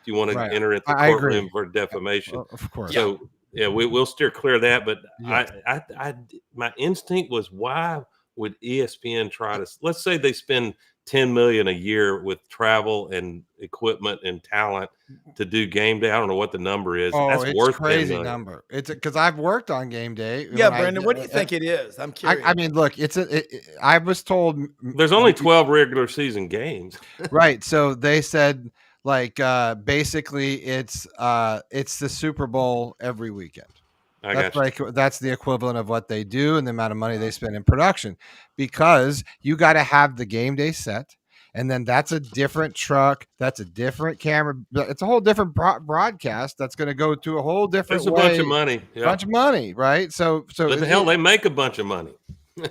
want to enter at the courtroom for defamation. Of course. So we'll steer clear of that. But my instinct was, why would ESPN try to? Let's say they spend $10 million a year with travel and equipment and talent to do game day. I don't know what the number is. That's it's worth crazy number. It's because I've worked on game day. Yeah, Brendan, what do you think it is? I'm curious. I mean, look, I was told there's only 12 regular season games. Right. So they said basically it's the Super Bowl every weekend. That's the equivalent of what they do and the amount of money they spend in production, because you got to have the game day set, and then that's a different truck, that's a different camera, it's a whole different broadcast that's going to go to a whole different. It's a bunch of money, bunch of money, right? So but the hell, they make a bunch of money.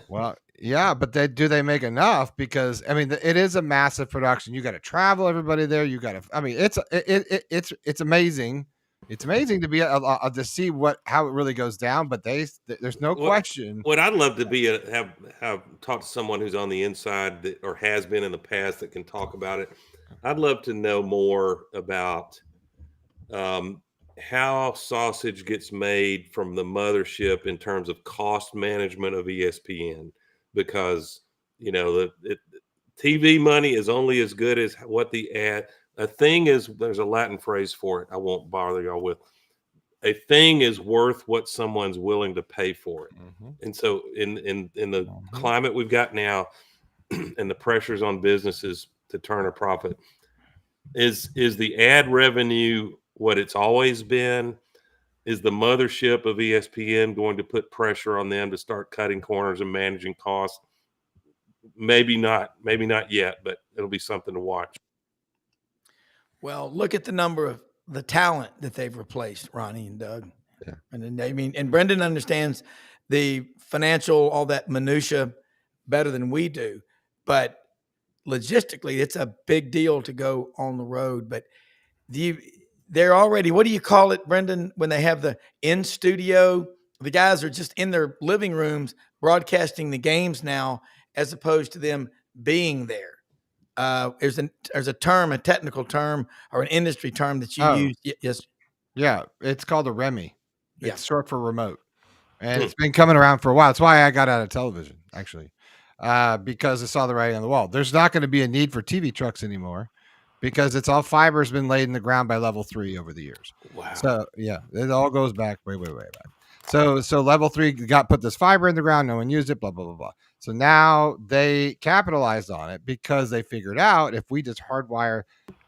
Well, yeah, but do they make enough? Because I mean, it is a massive production. You got to travel everybody there. You got to. I mean, it's amazing. It's amazing to be to see how it really goes down, but there's no question. What I'd love to be have talk to someone who's on the inside or has been in the past that can talk about it. I'd love to know more about how sausage gets made from the mothership in terms of cost management of ESPN, because the TV money is only as good as what the ad. A thing is, there's a Latin phrase for it. I won't bother y'all with. A thing is worth what someone's willing to pay for it. Mm-hmm. And so in the climate we've got now and the pressures on businesses to turn a profit, is the ad revenue what it's always been? Is the mothership of ESPN going to put pressure on them to start cutting corners and managing costs? Maybe not yet, but it'll be something to watch. Well, look at the number of the talent that they've replaced, Ronnie and Doug. Yeah. And Brendan understands the financial, all that minutia better than we do. But logistically, it's a big deal to go on the road. But they're already, what do you call it, Brendan, when they have the in studio? The guys are just in their living rooms broadcasting the games now, as opposed to them being there. There's a term, a technical term, or an industry term that you use. Yes. Yeah, it's called a REMI. It's short for remote, and it's been coming around for a while. That's why I got out of television, actually, because I saw the writing on the wall. There's not going to be a need for TV trucks anymore, because it's all fiber has been laid in the ground by Level 3 over the years. Wow. So yeah, it all goes back way back. So Level 3 put this fiber in the ground. No one used it. Blah blah blah blah. So now they capitalized on it because they figured out if we just hardwire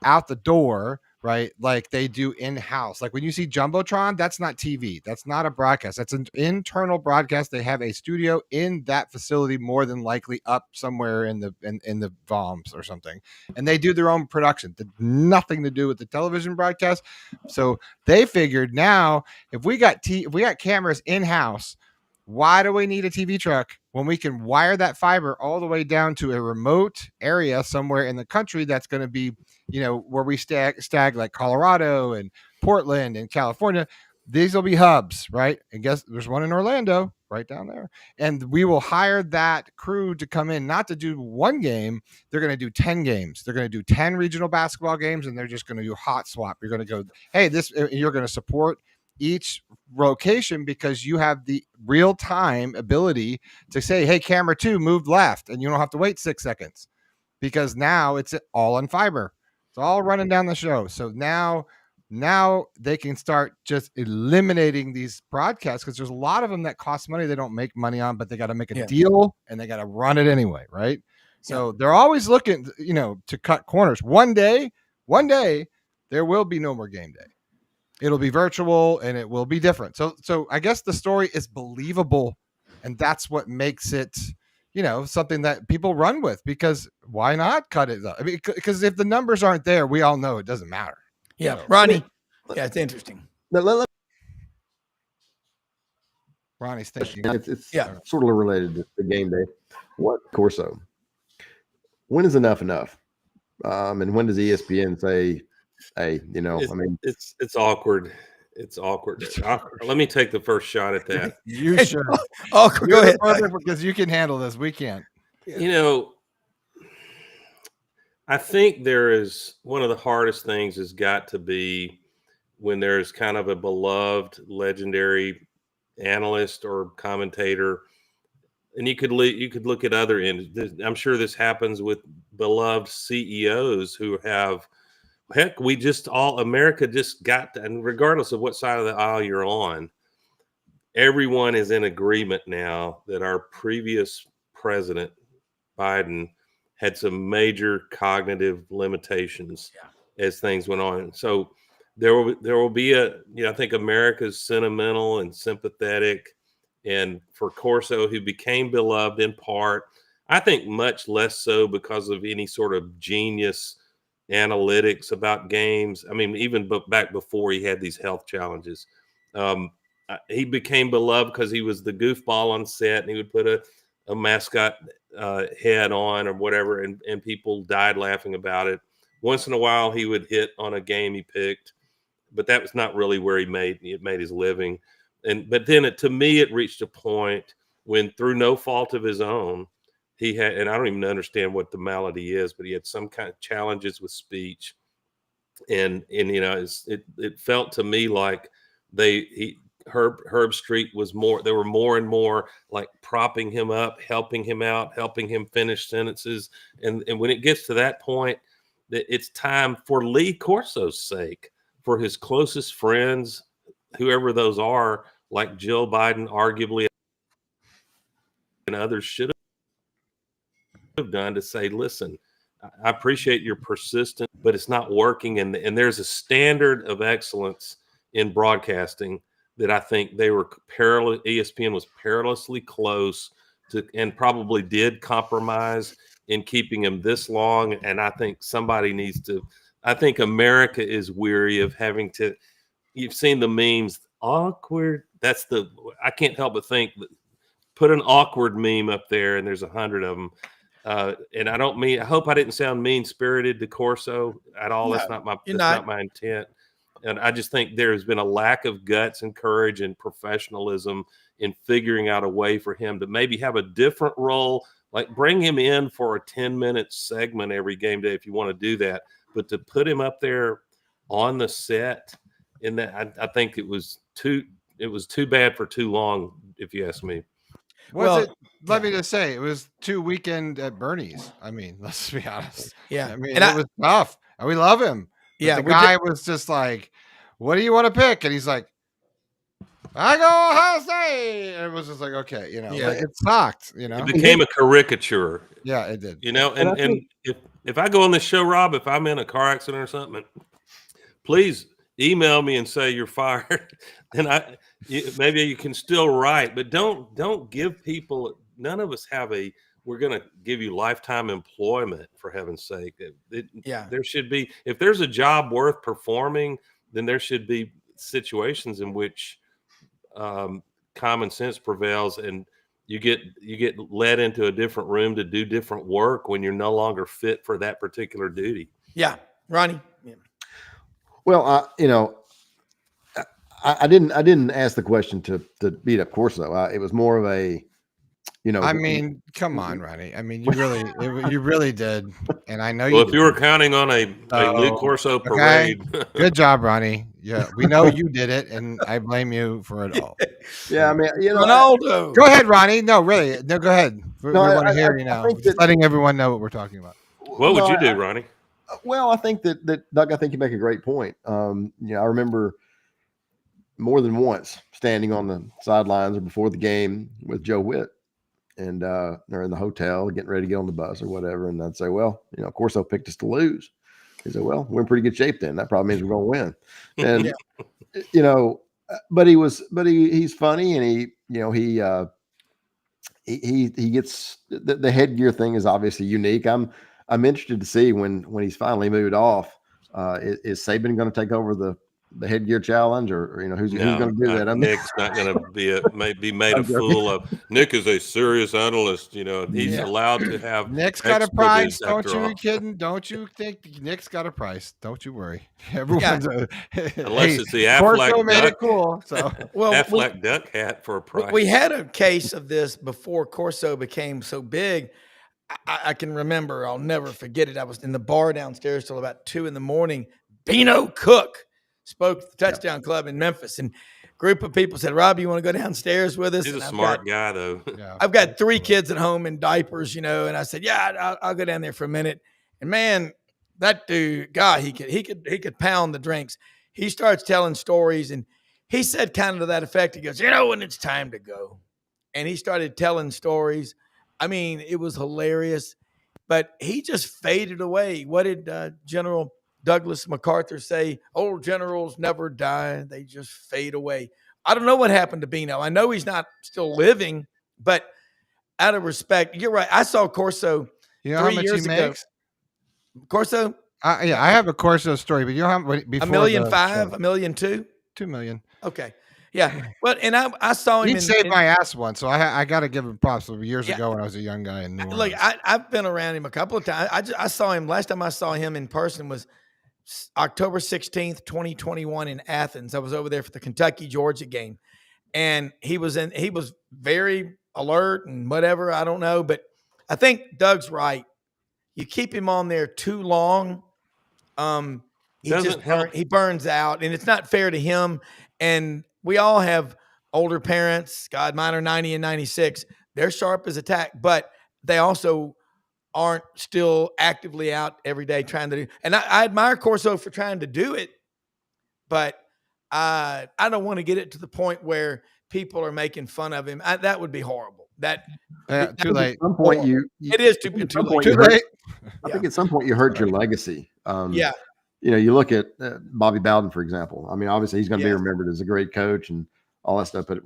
out the door, right, like they do in-house. Like when you see Jumbotron, that's not TV. That's not a broadcast. That's an internal broadcast. They have a studio in that facility, more than likely up somewhere in the VOMs or something. And they do their own production. Nothing to do with the television broadcast. So they figured, now if we got cameras in-house, why do we need a TV truck when we can wire that fiber all the way down to a remote area somewhere in the country that's going to be, where we stag like Colorado and Portland and California? These will be hubs, right? And guess there's one in Orlando, right down there. And we will hire that crew to come in, not to do one game. They're going to do 10 games. They're going to do 10 regional basketball games, and they're just going to do hot swap. You're going to go, hey, you're going to support each location because you have the real time ability to say, hey, camera 2 moved left, and you don't have to wait 6 seconds because now it's all on fiber. It's all running down the show. So now they can start just eliminating these broadcasts because there's a lot of them that cost money they don't make money on, but they got to make a deal and they got to run it anyway, right? So they're always looking, to cut corners. One day there will be no more game day. It'll be virtual and it will be different. So I guess the story is believable, and that's what makes it something that people run with, because why not cut it up? I mean, because if the numbers aren't there, we all know it doesn't matter. Yeah, Ronnie. Yeah, it's interesting. Ronnie's thinking. It's sort of related to the game day. What Corso? When is enough enough? And when does ESPN say, hey, it's awkward. It's awkward. Let me take the first shot at that. You should. Go ahead. Because you can handle this. We can't. I think there is one of the hardest things has got to be when there's kind of a beloved, legendary analyst or commentator, and you could look at other ends. I'm sure this happens with beloved CEOs who have, heck, America just got to, and regardless of what side of the aisle you're on, everyone is in agreement now that our previous president, Biden, had some major cognitive limitations as things went on. So there will be I think America's sentimental and sympathetic, and for Corso, who became beloved in part, I think much less so because of any sort of genius analytics about games. I mean, even back before he had these health challenges, he became beloved because he was the goofball on set, and he would put a mascot head on or whatever, and people died laughing about it. Once in a while, he would hit on a game he picked, but that was not really where he made his living. But then to me, it reached a point when, through no fault of his own, he had, and I don't even understand what the malady is, but he had some kind of challenges with speech, and it felt to me like Herb Street was more. They were more and more like propping him up, helping him out, helping him finish sentences, and when it gets to that point, it's time for Lee Corso's sake, for his closest friends, whoever those are, like Jill Biden, arguably, and others should have done, to say, listen, I appreciate your persistence, but it's not working. And there's a standard of excellence in broadcasting that I think ESPN was perilously close to, and probably did compromise in keeping him this long. And I think I think America is weary of having to, you've seen the memes, awkward. I can't help but think, put an awkward meme up there and there's 100 of them. And I hope I didn't sound mean-spirited to Corso at all. No, that's not my intent. And I just think there's been a lack of guts and courage and professionalism in figuring out a way for him to maybe have a different role, like bring him in for a 10-minute segment every game day if you want to do that. But to put him up there on the set, in that, I think it was too bad for too long, if you ask me. Let me just say, it was too weekend at Bernie's. I mean, let's be honest. Yeah. I mean, it was tough. And we love him. But the guy was just like, what do you want to pick? And he's like, I go Ohio State. And it was just like, okay, like it sucked, It became a caricature. Yeah, it did. And if I go on this show, Rob, if I'm in a car accident or something, please email me and say you're fired. And maybe you can still write, but don't give people, none of us have we're going to give you lifetime employment, for heaven's sake. There should be, if there's a job worth performing, then there should be situations in which common sense prevails, and you get led into a different room to do different work when you're no longer fit for that particular duty. Yeah. Ronnie. Yeah. Well, I didn't ask the question to beat up Corso. It was more of a, I mean, come on, Ronnie. I mean, you really did, and I know you. Well, if did. you were counting on a Luke Corso parade, good job, Ronnie. Yeah, we know you did it, and I blame you for it all. Yeah, I mean, Ronaldo. Go ahead, Ronnie. No, really. No, go ahead. We want to hear you now. Just that, letting everyone know what we're talking about. What would you do, Ronnie? Well, I think that Doug, I think you make a great point. I remember more than once standing on the sidelines or before the game with Joe Witt, and they're in the hotel getting ready to get on the bus or whatever, and I'd say, well, Corso picked us to lose. He said, well, we're in pretty good shape then. That probably means we're going to win. And but he's funny, and he gets the headgear thing is obviously unique. I'm interested to see when he's finally moved off. Is Saban going to take over the headgear challenge, or who's going to do that? Nick's not going to be made a fool of. Nick is a serious analyst. He's allowed to have. Nick's got a price. Don't you be kidding? Don't you think Nick's got a price? Don't you worry. Everyone's unless it's the Affleck made duck. It cool. So Affleck duck hat for a price. We had a case of this before Corso became so big. I can remember. I'll never forget it. I was in the bar downstairs till about 2 a.m. Beano Cook spoke at the Touchdown Club in Memphis, and a group of people said, Rob, you want to go downstairs with us? He's a smart guy, though. Yeah. I've got 3 kids at home in diapers, and I said, yeah, I'll go down there for a minute. And man, that dude, God, he could pound the drinks. He starts telling stories, and he said kind of to that effect. He goes, when it's time to go. And he started telling stories. I mean, it was hilarious, but he just faded away. What did General Douglas MacArthur say? Old generals never die. They just fade away. I don't know what happened to Beano. I know he's not still living, but out of respect, you're right. I saw Corso 3 how much years he ago. makes? Corso? Yeah, I have a Corso story, but you know how much before $1.5 million, $1.2 million? $2 million. Okay. Yeah. Well, and I saw him. He saved my ass once, so I got to give him props. Years ago when I was a young guy in New Orleans. Look, I've been around him a couple of times. I saw him, last time I saw him in person was October 16th, 2021 in Athens. I was over there for the Kentucky-Georgia game. And he was very alert and whatever. I don't know. But I think Doug's right. You keep him on there too long. He burns out, and it's not fair to him. And we all have older parents. God, mine are 90 and 96. They're sharp as a tack, but they also aren't still actively out every day trying to do. And I admire Corso for trying to do it, but I don't want to get it to the point where people are making fun of him. That would be horrible. Too late. At some point, it is too late. I think at some point you hurt your legacy. Yeah. You look at Bobby Bowden, for example. I mean, obviously he's going to be remembered as a great coach and all that stuff, but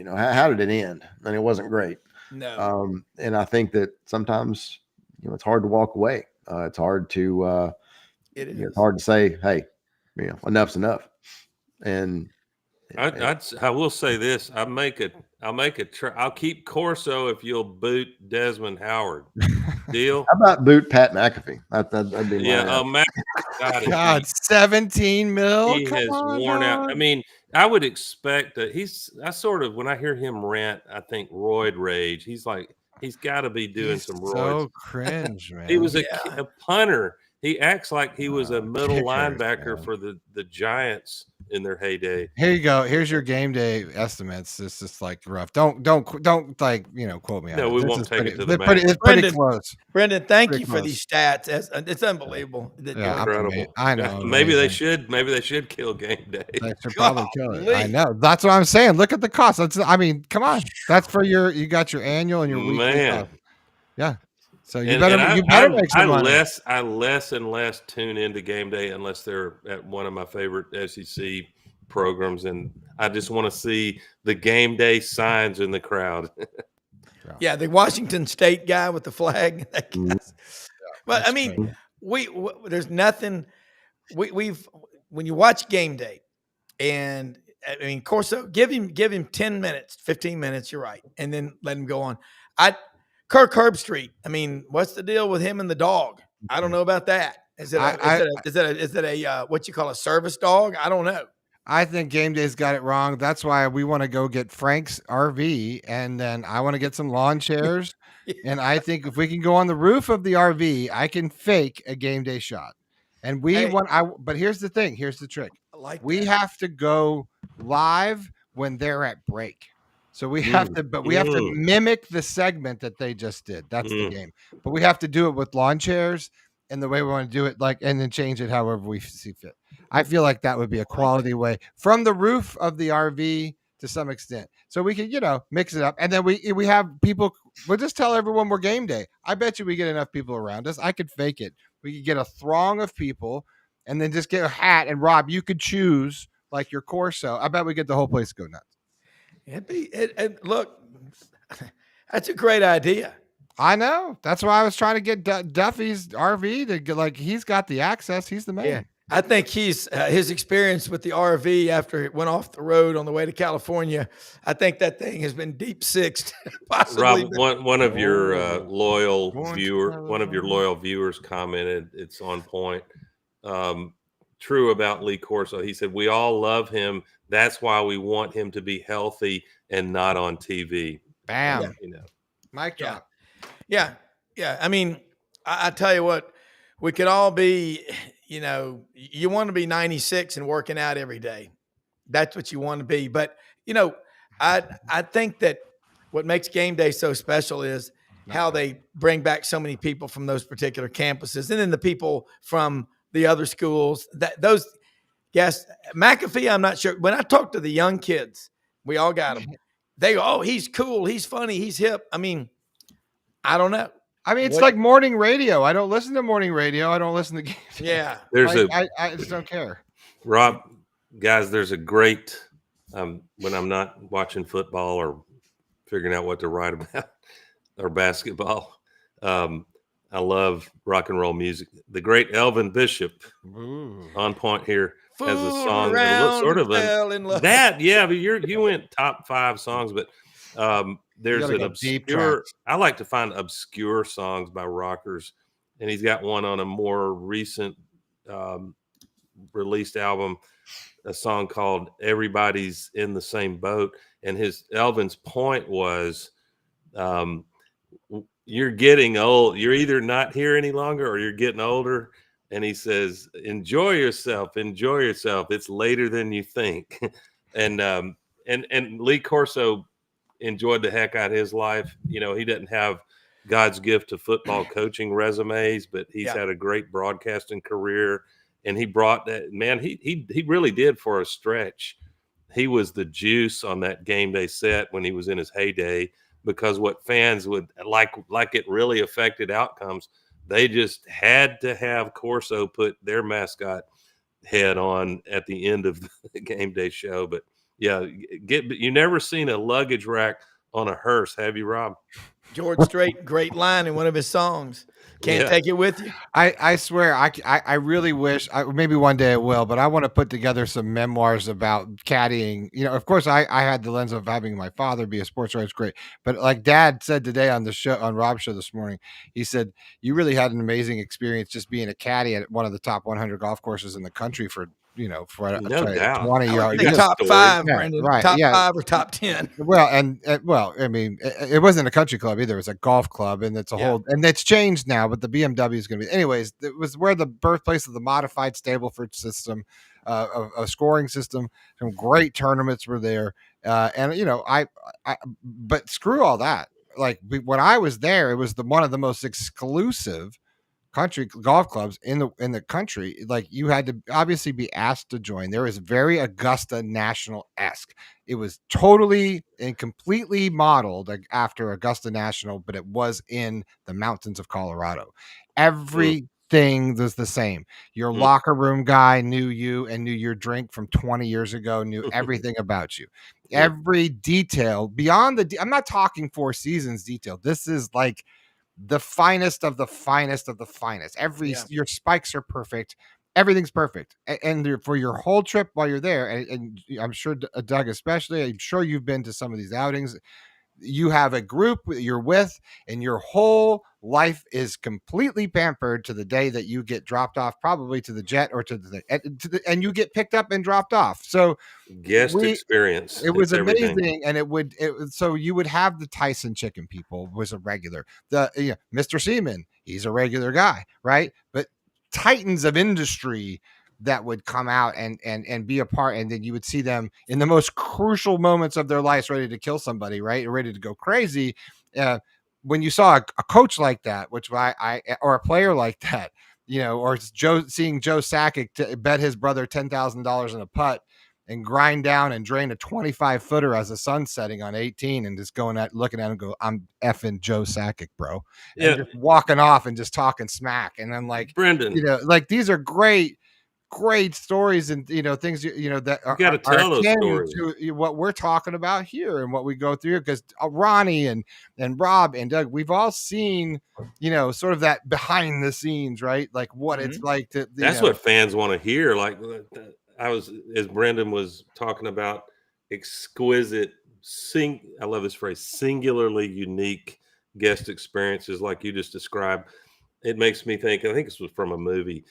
how did it end? And it wasn't great. No. And I think that sometimes, it's hard to walk away. It's hard to, it's hard to say, hey, enough's enough. And I will say this: I'll keep Corso if you'll boot Desmond Howard. Deal? How about boot Pat McAfee? That'd be God, 17 mil. He has worn out. I mean, I would expect that when I hear him rant, I think roid rage. He's got to be doing some roids. So cringe, man. He was a punter. He acts like he was a middle linebacker for the Giants in their heyday. Here you go. Here's your game day estimates. It's just rough. Don't quote me. No, we won't take it to the match. It's pretty close. Brendan, thank you for these stats. It's unbelievable. Incredible. I know. Maybe they should kill game day. They should probably kill it. I know. That's what I'm saying. Look at the cost. Come on. That's for you got your annual and your weekly cost. Yeah. So you better make some money. I less and less tune into game day unless they're at one of my favorite SEC programs, and I just want to see the game day signs in the crowd. Yeah, the Washington State guy with the flag. But I mean, there's nothing. When you watch game day, and I mean, Corso, give him 10 minutes, 15 minutes. You're right, and then let him go on. Kirk Herbstreit. I mean, what's the deal with him and the dog? I don't know about that. Is it a what you call a service dog? I don't know. I think Game Day's got it wrong. That's why we want to go get Frank's RV, and then I want to get some lawn chairs. And I think if we can go on the roof of the RV, I can fake a Game Day shot. And Hey. but here's the thing. Here's the trick. I like We that. have to go live when they're at break. So we have to mimic the segment that they just did. That's the game. But we have to do it with lawn chairs and the way we want to do it, and then change it however we see fit. I feel like that would be a quality way from the roof of the RV to some extent. So we can, mix it up. And then we have people, we'll just tell everyone we're Game Day. I bet you we get enough people around us. I could fake it. We could get a throng of people and then just get a hat. And Rob, you could choose like your Corso. I bet we get the whole place to go nuts. Look, that's a great idea. I know. That's why I was trying to get Duffy's RV to get, he's got the access. He's the man. Yeah. I think his experience with the RV after it went off the road on the way to California, I think that thing has been deep sixed. Possibly. Rob, one of your loyal viewers commented, it's on point. True about Lee Corso. He said, we all love him. That's why we want him to be healthy and not on TV. Bam. Mic drop. Yeah. I mean, I tell you what, we could all be, you want to be 96 and working out every day. That's what you want to be. But, I think that what makes Game Day so special is how they bring back so many people from those particular campuses. And then the people from the other schools, those guests, McAfee, I'm not sure. When I talk to the young kids, we all got them. They go, oh, he's cool. He's funny. He's hip. I mean, I don't know. I mean, it's like morning radio. I don't listen to morning radio. I don't listen to games. Yeah. I just don't care. Rob, guys, there's a great, when I'm not watching football or figuring out what to write about or basketball, I love rock and roll music. The great Elvin Bishop, on point here, has a song that sort of but you went top 5 songs, but there's an obscure. I like to find obscure songs by rockers, and he's got one on a more recent released album, a song called "Everybody's in the Same Boat." And Elvin's point was, you're getting old. You're either not here any longer or you're getting older. And he says, enjoy yourself. It's later than you think. And Lee Corso enjoyed the heck out of his life. He doesn't have God's gift to football coaching resumes, but he's had a great broadcasting career. And he brought that, man, he really did for a stretch. He was the juice on that Game Day set when he was in his heyday, because what fans would like it really affected outcomes. They just had to have Corso put their mascot head on at the end of the Game Day show. But you never seen a luggage rack on a hearse, have you, Rob? George Strait, great line in one of his songs. Can't take it with you. I swear, I really wish, maybe one day it will, but I want to put together some memoirs about caddying. Of course, I had the lens of having my father be a sports writer. It's great. But like Dad said today on the show, on Rob's show this morning, he said, you really had an amazing experience just being a caddy at one of the top 100 golf courses in the country for No doubt. 20 yards. Top 5, yeah, Brandon. right, Top 5 or top 10. Well, I mean, it wasn't a country club either. It was a golf club, and it's a whole, and it's changed now, but the BMW is going to be, anyways, it was where the birthplace of the modified Stableford system, a scoring system. Some great tournaments were there. But screw all that. Like when I was there, it was one of the most exclusive country golf clubs in the country. Like you had to obviously be asked to join. There was very Augusta National-esque. It was totally and completely modeled after Augusta National, but it was in the mountains of Colorado. Everything was the same. Your locker room guy knew you and knew your drink from 20 years ago, knew everything about you. Every detail beyond I'm not talking 4 seasons detail. This is like the finest of the finest of the finest. Your spikes are perfect. Everything's perfect. And for your whole trip while you're there, and I'm sure Doug, especially, I'm sure you've been to some of these outings. you have a group you're with, and your whole life is completely pampered to the day that you get dropped off, probably to the jet or and you get picked up and dropped off. So Guest experience. it was It's everything. amazing, and so you would have the Tyson chicken people was a regular. Mr. Seaman, he's a regular guy, right? But titans of industry that would come out and be a part, and then you would see them in the most crucial moments of their lives, ready to kill somebody, right? Ready to go crazy. When you saw a coach like that, which I or a player like that, or seeing Joe Sakic bet his brother $10,000 in a putt and grind down and drain a 25-footer as the sun's setting on 18 and just looking at him and go, I'm effing Joe Sakic, bro. And just walking off and just talking smack. And then Brendan, these are great stories and things that you got to tell those stories to what we're talking about here and what we go through, because Ronnie and Rob and Doug, we've all seen sort of that behind the scenes, right? Like what it's like to that's what fans want to hear. Like as Brendan was talking about, exquisite I love this phrase, singularly unique guest experiences like you just described. It makes me think, I think this was from a movie,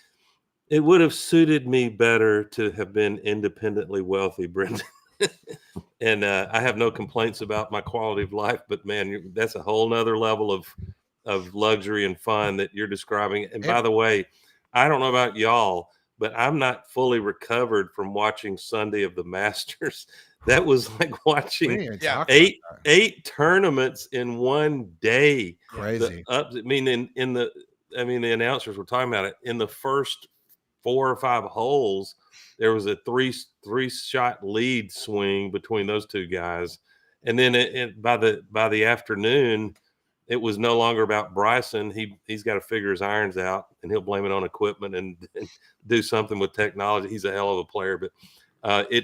it would have suited me better to have been independently wealthy, Brendan. And I have no complaints about my quality of life, but man, that's a whole nother level of luxury and fun that you're describing. And by the way, I don't know about y'all, but I'm not fully recovered from watching Sunday of the Masters. That was like watching eight tournaments in one day. Crazy. The announcers were talking about it. In the first 4 or 5 holes, there was a three shot lead swing between those two guys, and then by the afternoon, it was no longer about Bryson. He's got to figure his irons out, and he'll blame it on equipment and do something with technology. He's a hell of a player, but I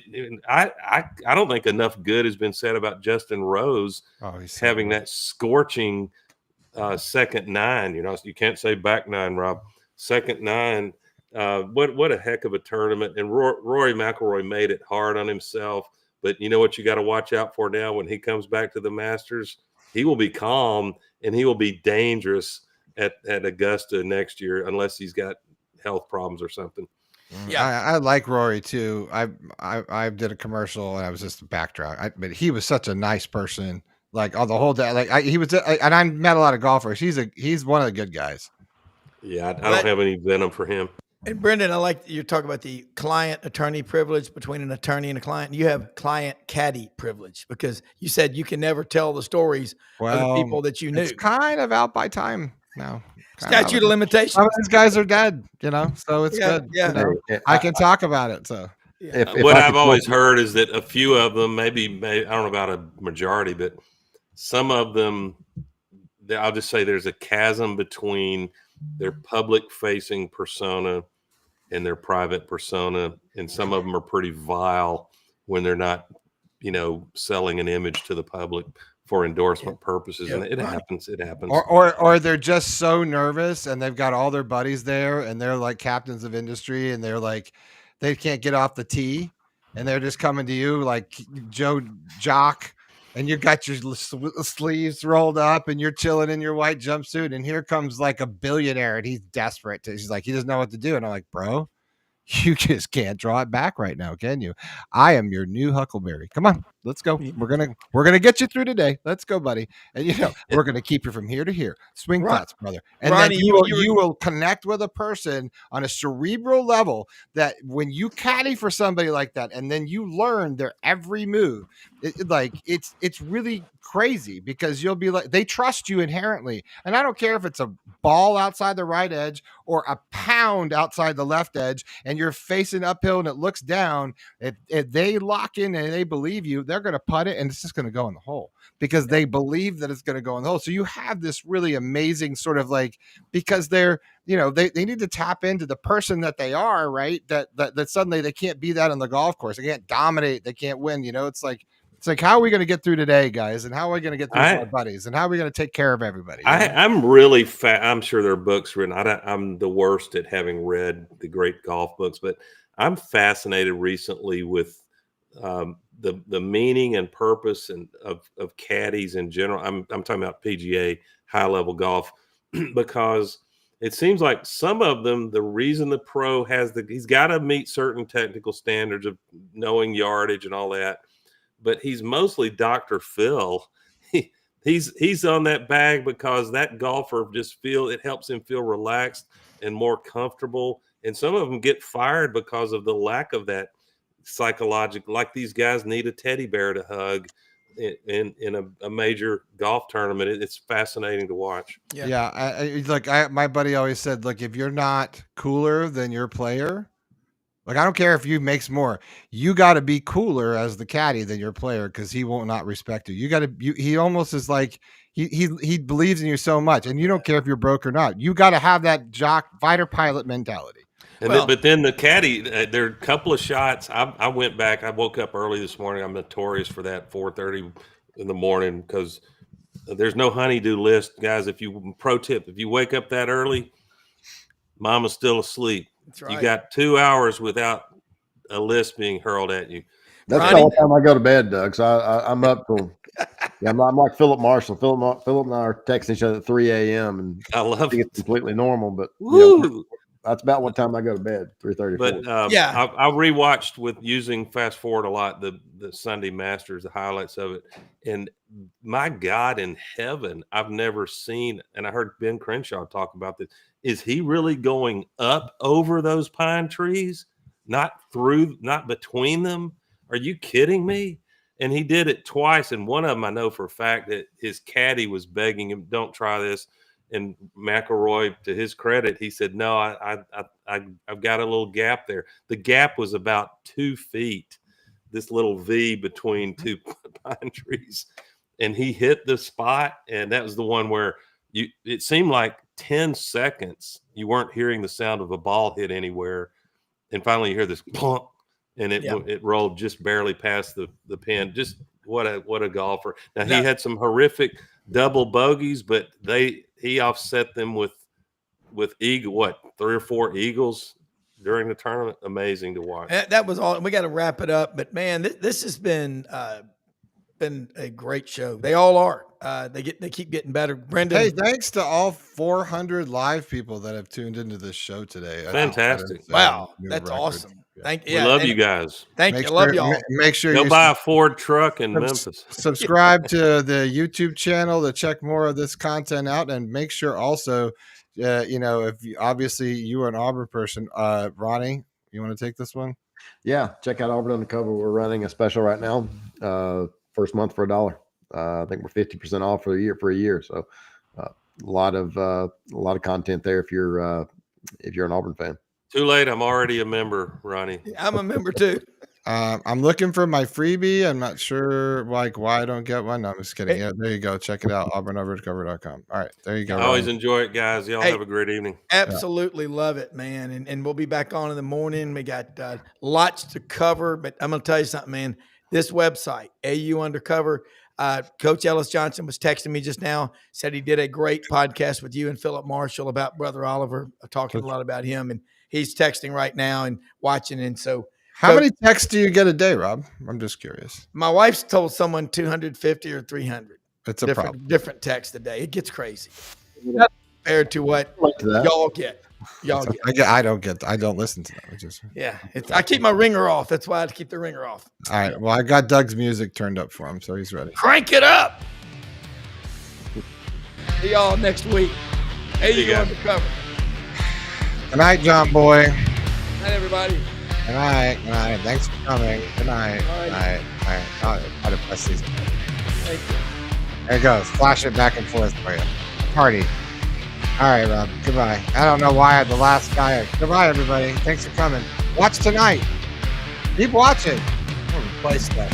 don't think enough good has been said about Justin Rose having that scorching second 9. You can't say back 9, Rob. Second 9. What a heck of a tournament. And Rory McIlroy made it hard on himself. But you know what you got to watch out for now when he comes back to the Masters? He will be calm and he will be dangerous at Augusta next year unless he's got health problems or something. Yeah, I like Rory too. I did a commercial and I was just a backdrop. But he was such a nice person. Like on the whole day, and I met a lot of golfers. He's one of the good guys. Yeah, I don't have any venom for him. And Brendan, I like you talk about the client-attorney privilege between an attorney and a client. You have client-caddy privilege because you said you can never tell the stories of the people that you knew. It's kind of out by time now. Statute of limitations. Some of these guys are dead, so it's good. Yeah. I can talk about it. So what I've always heard is that a few of them, maybe I don't know about a majority, but some of them, I'll just say there's a chasm between their public-facing persona and their private persona, and some of them are pretty vile when they're not, selling an image to the public for endorsement purposes, and it happens. It happens. Or they're just so nervous, and they've got all their buddies there, and they're like captains of industry, and they're like they can't get off the tee, and they're just coming to you like Joe Jock. And you got your sleeves rolled up and you're chilling in your white jumpsuit. And here comes like a billionaire and he's desperate. He's like, he doesn't know what to do. And I'm like, bro, you just can't draw it back right now, can you? I am your new Huckleberry. Come on, let's go. We're gonna get you through today. Let's go, buddy. And we're gonna keep you from here to here. Swing class, brother. And Ronnie, then you will connect with a person on a cerebral level that when you caddy for somebody like that, and then you learn their every move, it's really crazy because you'll be like, they trust you inherently. And I don't care if it's a ball outside the right edge or a pound outside the left edge, and you're facing uphill and it looks down. If they lock in and they believe you, they're going to putt it and it's just going to go in the hole because they believe that it's going to go in the hole. So you have this really amazing sort of because they're, they need to tap into the person that they are, right? That suddenly they can't be that on the golf course. They can't dominate. They can't win. It's like, how are we going to get through today, guys? And how are we going to get through our buddies? And how are we going to take care of everybody? I'm really I'm sure there are books written. I'm the worst at having read the great golf books, but I'm fascinated recently with the meaning and purpose and of caddies in general. I'm talking about PGA high level golf because it seems like some of them, the reason the pro he's got to meet certain technical standards of knowing yardage and all that, but he's mostly Dr. Phil. He's on that bag because that golfer it helps him feel relaxed and more comfortable. And some of them get fired because of the lack of that psychological, like these guys need a teddy bear to hug in a major golf tournament. It's fascinating to watch. Yeah. My buddy always said, look, if you're not cooler than your player, like, I don't care if you makes more, you got to be cooler as the caddy than your player, because he will not respect you. You got to, he almost is like, he believes in you so much, and you don't care if you're broke or not. You got to have that fighter pilot mentality. But then the caddy, there are a couple of shots. I went back. I woke up early this morning. I'm notorious for that, 4:30 in the morning, because there's no honeydew list, guys. Pro tip, if you wake up that early, mama's still asleep. That's right. You got 2 hours without a list being hurled at you. That's Ronnie? All the time I go to bed, Doug. So I'm up till I'm like Philip Marshall. Philip and I are texting each other at 3 a.m. and I love it. It's completely normal, but that's about what time I go to bed, 3:30. But I rewatched with using fast forward a lot the Sunday Masters, the highlights of it, and my God in heaven, I've never seen. And I heard Ben Crenshaw talk about this. Is he really going up over those pine trees, not between them? Are you kidding me? And he did it twice, and one of them I know for a fact that his caddy was begging him, "Don't try this." And McIlroy, to his credit, he said, "No, I've got a little gap there." The gap was about 2 feet, this little V between two pine trees. And he hit the spot, and that was the one where it seemed like 10 seconds you weren't hearing the sound of a ball hit anywhere. And finally you hear this plunk, and it rolled just barely past the pin. Just what a golfer. Now he had some horrific double bogeys, but he offset them with 3 or 4 eagles during the tournament. Amazing to watch. That was all. We got to wrap it up, but man, this has been a great show. They all are. They keep getting better. Brendan. Hey, thanks to all 400 live people that have tuned into this show today. Fantastic. Wow. That's awesome. We love you guys. Thank you. Love y'all. Make sure you buy a Ford truck in Memphis. Subscribe to the YouTube channel to check more of this content out, and make sure also, if obviously you are an Auburn person, Ronnie, you want to take this one? Yeah, check out Auburn Undercover. We're running a special right now. First month for $1. I think we're 50% off for a year. So a lot of content there if you're an Auburn fan. Too late. I'm already a member, Ronnie. I'm a member too. I'm looking for my freebie. I'm not sure why I don't get one. No, I'm just kidding. Yeah, there you go. Check it out. AuburnUndercover.com. All right, there you go. I always enjoy it, guys. Y'all have a great evening. Absolutely love it, man. And we'll be back on in the morning. We got lots to cover, but I'm going to tell you something, man. This website, AU Undercover, Coach Ellis Johnson was texting me just now, said he did a great podcast with you and Philip Marshall about Brother Oliver, talking a lot about him, and he's texting right now and watching. And so how many texts do you get a day, Rob? I'm just curious. My wife's told someone 250 or 300. It's a problem. Different texts a day. It gets crazy. Not compared to what y'all get. I don't listen to them. I keep my ringer off. That's why I keep the ringer off. All right. Well, I got Doug's music turned up for him, so he's ready. Crank it up. See y'all next week. AU Undercover. Good night, John Boy. Good night, everybody. Good night. Good night. Thanks for coming. Good night. Good night. All right. I'll press these. Thank you. There it goes. Flash it back and forth for you. Party. All right, Rob. Goodbye. I don't know why I'm the last guy. Goodbye, everybody. Thanks for coming. Watch tonight. Keep watching. We'll replace that.